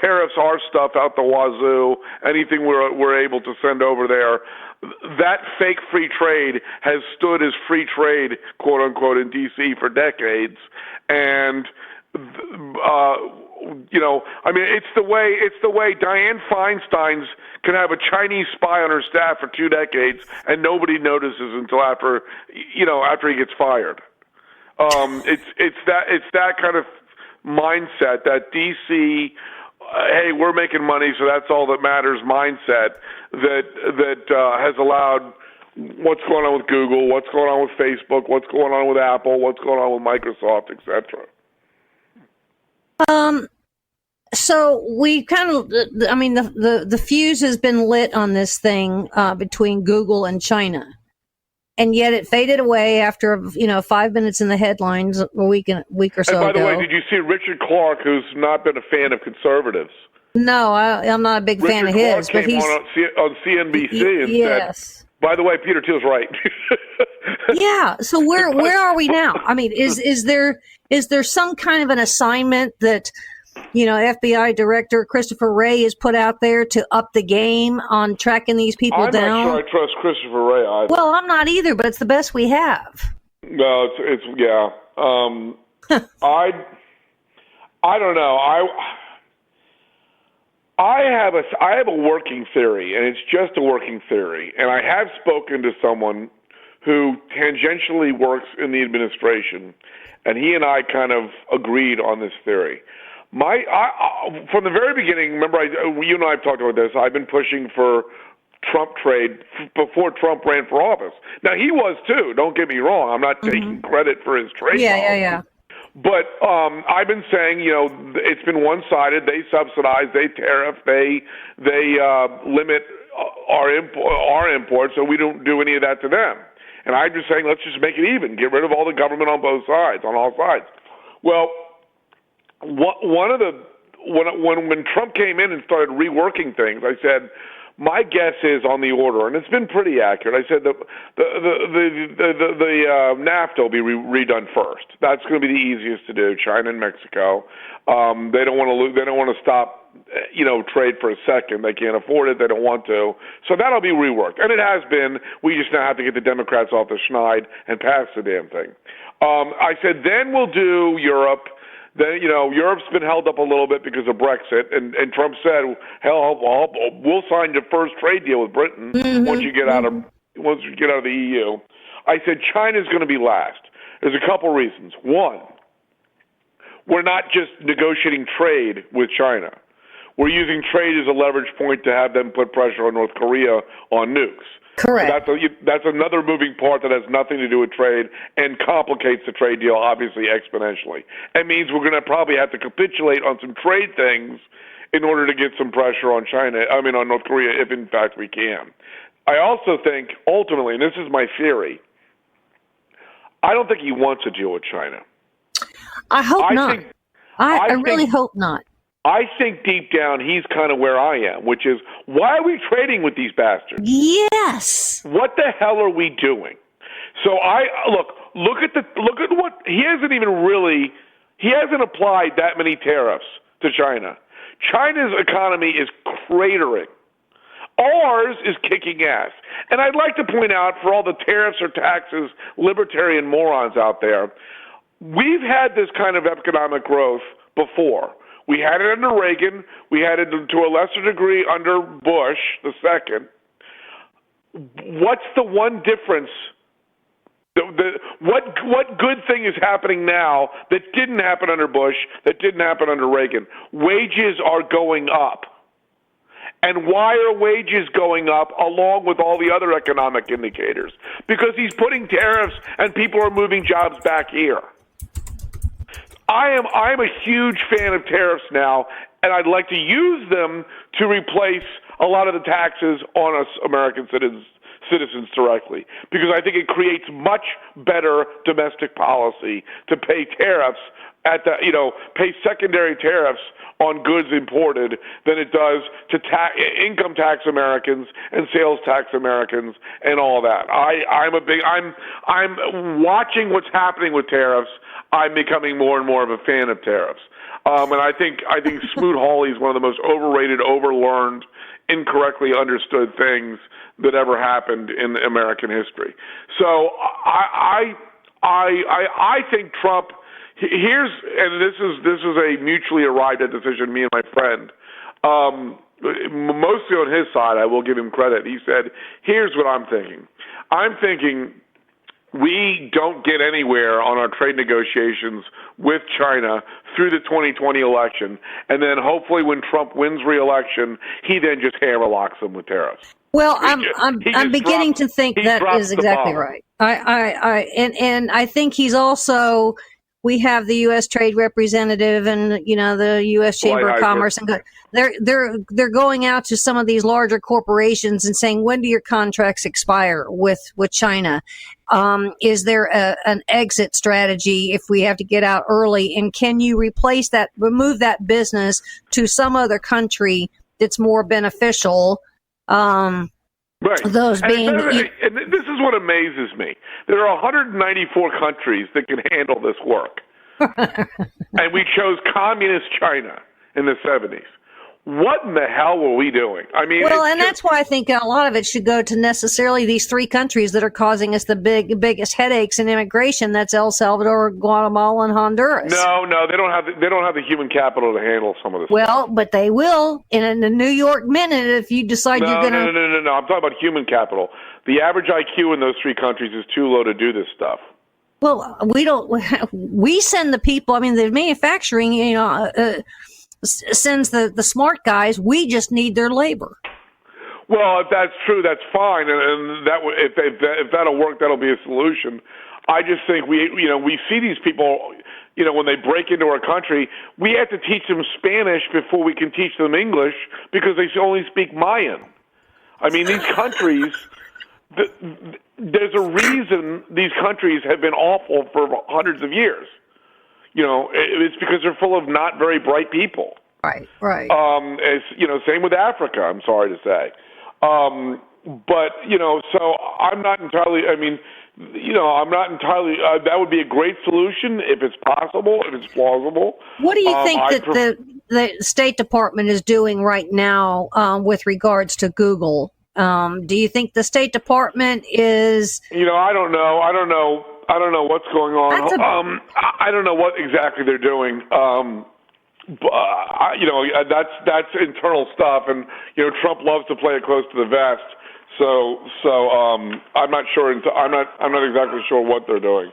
tariffs our stuff out the wazoo, anything we're able to send over there. That fake free trade has stood as free trade, quote unquote, in D.C. for decades, and it's the way Dianne Feinstein's can have a Chinese spy on her staff for 2 decades and nobody notices until after he gets fired. It's that kind of mindset, that DC, hey, we're making money, so that's all that matters mindset that has allowed what's going on with Google, what's going on with Facebook, what's going on with Apple, what's going on with Microsoft, etc. So we kind of, the fuse has been lit on this thing between Google and China, and yet it faded away after 5 minutes in the headlines a week or so ago. And by the way, did you see Richard Clark, who's not been a fan of conservatives? No, I'm not a big fan of his. Richard Clark came on CNBC and said, by the way, Peter Thiel's right. Yeah. So where are we now? I mean, is there some kind of an assignment that FBI Director Christopher Wray has put out there to up the game on tracking these people down? I'm not sure I trust Christopher Wray either. Well, I'm not either, but it's the best we have. No, it's yeah. I don't know. I have a working theory, and it's just a working theory. And I have spoken to someone who tangentially works in the administration, and he and I kind of agreed on this theory. From the very beginning, remember, you and I have talked about this. I've been pushing for Trump trade before Trump ran for office. Now, he was too. Don't get me wrong. I'm not taking credit for his trade policy. Yeah. But I've been saying, it's been one-sided. They subsidize, they tariff, they limit our imports, so we don't do any of that to them. And I'm just saying, let's just make it even. Get rid of all the government on both sides, on all sides. Well, when Trump came in and started reworking things, I said, my guess is on the order, and it's been pretty accurate. I said the NAFTA will be redone first. That's going to be the easiest to do. China and Mexico, they don't want to stop, trade for a second. They can't afford it. They don't want to. So that'll be reworked, and it has been. We just now have to get the Democrats off the schneid and pass the damn thing. I said then we'll do Europe. Then, Europe's been held up a little bit because of Brexit, and Trump said, "Hell, we'll sign your first trade deal with Britain once you get out of the EU." I said China's going to be last. There's a couple reasons. One, we're not just negotiating trade with China. We're using trade as a leverage point to have them put pressure on North Korea on nukes. Correct. So that's another moving part that has nothing to do with trade and complicates the trade deal, obviously, exponentially. It means we're going to probably have to capitulate on some trade things in order to get some pressure on on North Korea, if in fact we can. I also think, ultimately, and this is my theory, I don't think he wants to deal with China. I hope not. I really hope not. I think deep down he's kind of where I am, which is, why are we trading with these bastards? Yes. What the hell are we doing? So look at what he hasn't applied that many tariffs to China. China's economy is cratering. Ours is kicking ass. And I'd like to point out, for all the tariffs or taxes libertarian morons out there, we've had this kind of economic growth before. We had it under Reagan. We had it to a lesser degree under Bush the second. What's the one difference? What good thing is happening now that didn't happen under Bush, that didn't happen under Reagan? Wages are going up. And why are wages going up along with all the other economic indicators? Because he's putting tariffs and people are moving jobs back here. I'm a huge fan of tariffs now, and I'd like to use them to replace a lot of the taxes on us American citizens directly, because I think it creates much better domestic policy to pay tariffs pay secondary tariffs on goods imported than it does to income tax Americans and sales tax Americans and all that. I'm watching what's happening with tariffs. I'm becoming more and more of a fan of tariffs. And I think Smoot-Hawley is one of the most overrated, overlearned, incorrectly understood things that ever happened in American history. So I think Trump. This is a mutually arrived at decision, me and my friend. Mostly on his side, I will give him credit. He said, here's what I'm thinking. I'm thinking we don't get anywhere on our trade negotiations with China through the 2020 election, and then hopefully when Trump wins re-election, he then just hammerlocks them with tariffs. Well, I'm beginning to think that is exactly right. And I think he's also. We have the U.S. Trade Representative and the U.S. Chamber of Commerce, and they're going out to some of these larger corporations and saying, when do your contracts expire with China? Is there an exit strategy if we have to get out early? And can you remove that business to some other country that's more beneficial? Right. Those being, and this is what amazes me. There are 194 countries that can handle this work. And we chose communist China in the 70s. What in the hell were we doing? I mean, that's why I think a lot of it should go to necessarily these three countries that are causing us the biggest headaches in immigration. That's El Salvador, Guatemala, and Honduras. No, they don't have the human capital to handle some of this. Well, but they will in the New York Minute if you decide you're going to. No. I'm talking about human capital. The average IQ in those three countries is too low to do this stuff. Well, we don't. We send the people. I mean, the manufacturing, sends the smart guys. We just need their labor. Well, if that's true, that's fine, and that if that'll work, that'll be a solution. I just think we see these people, when they break into our country, we have to teach them Spanish before we can teach them English because they only speak Mayan. I mean, these countries. There's a reason these countries have been awful for hundreds of years. It's because they're full of not very bright people. Right. Same with Africa, I'm sorry to say. But so I'm not entirely, that would be a great solution if it's possible, if it's plausible. What do you think that the State Department is doing right now with regards to Google? Do you think the State Department is? I don't know. I don't know what's going on. I don't know what exactly they're doing. That's internal stuff, and Trump loves to play it close to the vest. So I'm not sure. I'm not exactly sure what they're doing.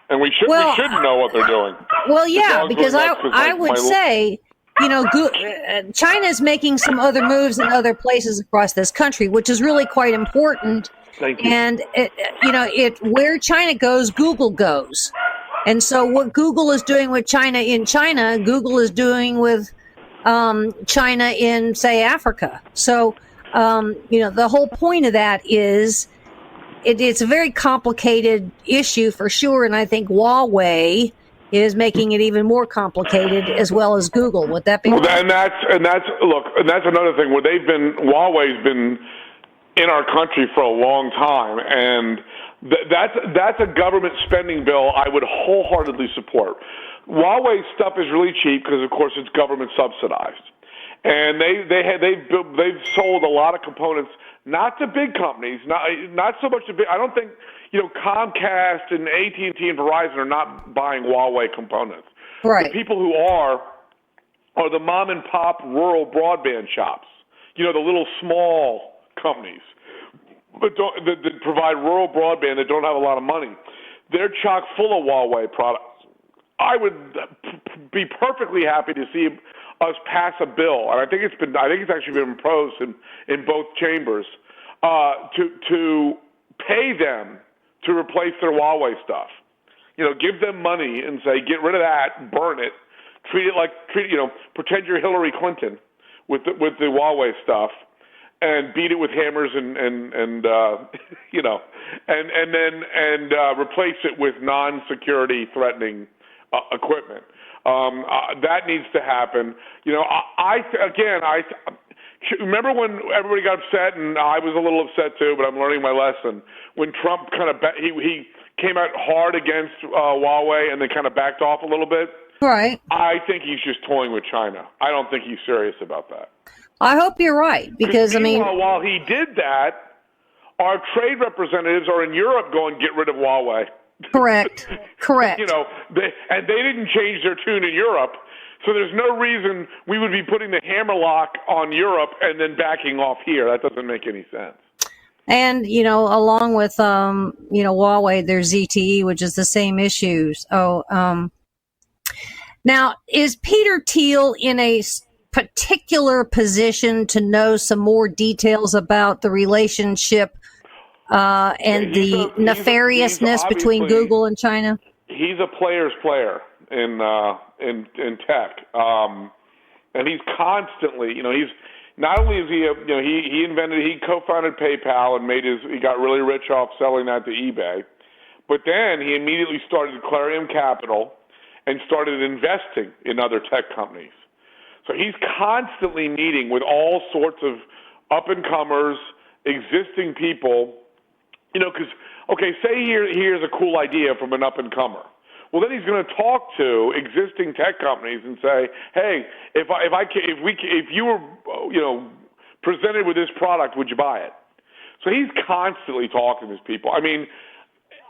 And we shouldn't know what they're doing. Well, yeah, because I would say, China is making some other moves in other places across this country, which is really quite important. Thank you. And where China goes, Google goes. And so what Google is doing with China in China, Google is doing with China in, say, Africa. So, the whole point of that is it's a very complicated issue for sure. And I think Huawei is making it even more complicated, as well as Google. Would that be right? And that's another thing where Huawei's been in our country for a long time, and that's a government spending bill I would wholeheartedly support. Huawei stuff is really cheap because, of course, it's government subsidized, and they've sold a lot of components, not to big companies, not so much to big. I don't think Comcast and AT&T and Verizon are not buying Huawei components. Right. The people who are the mom and pop rural broadband shops. The little small companies that provide rural broadband that don't have a lot of money. They're chock full of Huawei products. I would be perfectly happy to see us pass a bill, and I think it's actually been proposed in both chambers to pay them to replace their Huawei stuff. Give them money and say, get rid of that, burn it, pretend you're Hillary Clinton with the Huawei stuff, and beat it with hammers and replace it with non-security threatening equipment. That needs to happen. I remember when everybody got upset, and I was a little upset too, but I'm learning my lesson. When Trump he came out hard against Huawei and then kind of backed off a little bit. Right. I think he's just toying with China. I don't think he's serious about that. I hope you're right, because while he did that, our trade representatives are in Europe going, get rid of Huawei. Correct. They didn't change their tune in Europe, so there's no reason we would be putting the hammerlock on Europe and then backing off here. That doesn't make any sense. And, along with, Huawei, there's ZTE, which is the same issue. So, now, is Peter Thiel in a particular position to know some more details about the relationship and the nefariousness between Google and China? He's a player's player in tech, and he's constantly, he's not only is he co-founded PayPal and he got really rich off selling that to eBay, but then he immediately started Clarion Capital and started investing in other tech companies. So he's constantly meeting with all sorts of up-and-comers, existing people, because, say here's a cool idea from an up-and-comer. Well, then he's going to talk to existing tech companies and say, hey, if you were, presented with this product, would you buy it? So he's constantly talking to these people. I mean,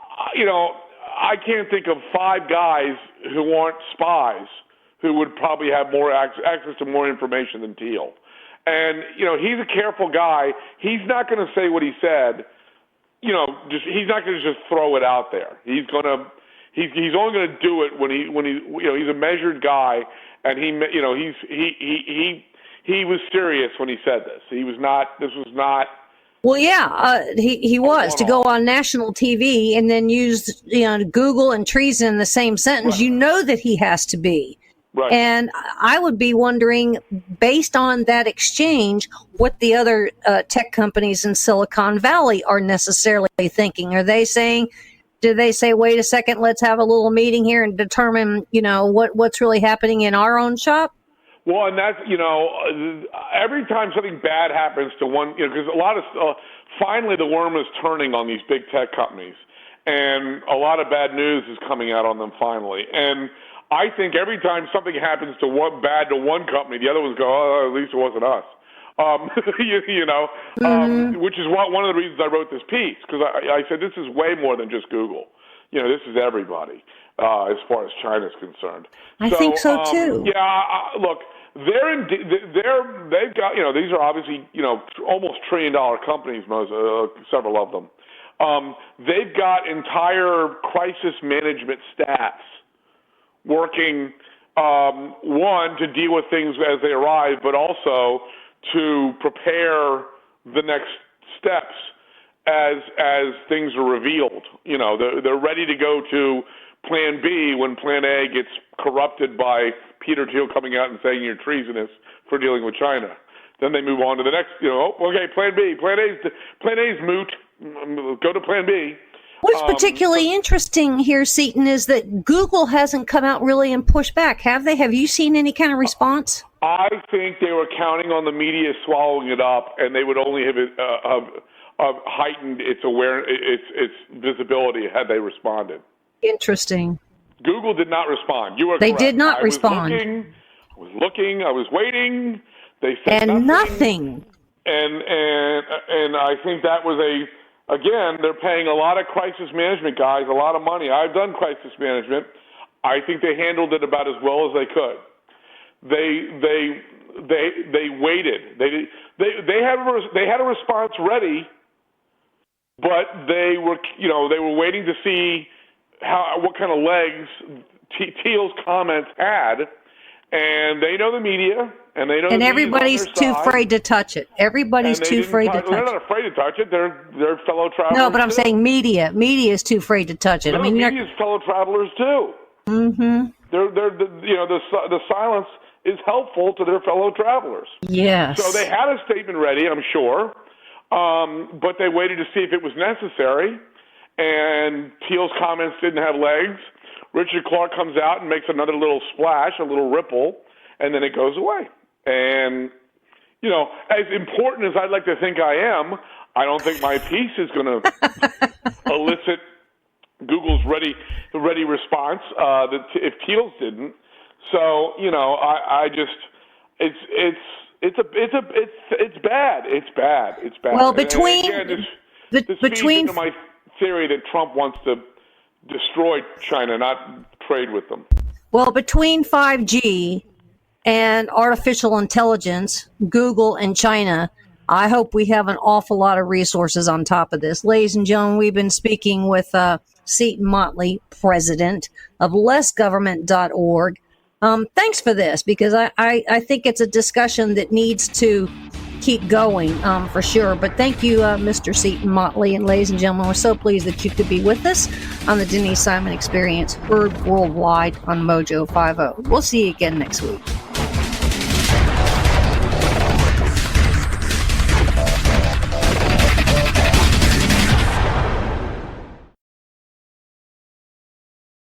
I can't think of 5 guys who aren't spies who would probably have more access to more information than Thiel. And, he's a careful guy. He's not going to say what he said, he's not going to just throw it out there. He's only going to do it when he's a measured guy, and he was serious when he said this. This was not. Well, yeah, he was to go on national TV and then use Google and treason in the same sentence. Right. You know that he has to be. Right. And I would be wondering, based on that exchange, what the other tech companies in Silicon Valley are necessarily thinking. Did they say, wait a second, let's have a little meeting here and determine, what's really happening in our own shop? Well, and that's, every time something bad happens to one, because a lot of, finally the worm is turning on these big tech companies, and a lot of bad news is coming out on them finally. And I think every time something happens to one company, the other ones go, oh, at least it wasn't us. Which is one of the reasons I wrote this piece, because I said this is way more than just Google. This is everybody as far as China's concerned. I think so too. Look, they've got these are obviously almost $1 trillion companies, several of them. They've got entire crisis management staffs working, one, to deal with things as they arrive, but also to prepare the next steps as things are revealed. You know, they're ready to go to Plan B when Plan A gets corrupted by Peter Thiel coming out and saying you're treasonous for dealing with China. Then they move on to the next, okay, Plan B. Plan A's moot. Go to Plan B. What's particularly interesting here, Seton, is that Google hasn't come out really and pushed back, have they? Have you seen any kind of response? I think they were counting on the media swallowing it up, and they would only have heightened its its visibility had they responded. Interesting. Google did not respond. You were correct. They did not respond. I was looking. I was waiting. They said nothing. And I think that was again, they're paying a lot of crisis management guys a lot of money. I've done crisis management. I think they handled it about as well as they could. They waited. They had a response ready, but they were waiting to see what kind of legs Thiel's comments had, and they know the media, and they know. And everybody's too afraid to touch it. Everybody's too afraid to touch it. They're not afraid to touch it. They're fellow travelers. No, but I'm saying media. Media is too afraid to touch it. No, media's fellow travelers too. Mm-hmm. The silence is helpful to their fellow travelers. Yes. So they had a statement ready, I'm sure, but they waited to see if it was necessary. And Thiel's comments didn't have legs. Richard Clark comes out and makes another little splash, a little ripple, and then it goes away. And, as important as I'd like to think I am, I don't think my piece is going to elicit Google's ready response if Thiel's didn't. So, I just it's bad. It's bad. Well, this feeds into my theory that Trump wants to destroy China, not trade with them. Well, between 5G and artificial intelligence, Google and China, I hope we have an awful lot of resources on top of this. Ladies and gentlemen, we've been speaking with Seton Motley, president of lessgovernment.org. Thanks for this, because I think it's a discussion that needs to keep going for sure. But thank you, Mr. Seton Motley. And ladies and gentlemen, we're so pleased that you could be with us on the Denise Simon Experience, heard worldwide on Mojo 50. We'll see you again next week.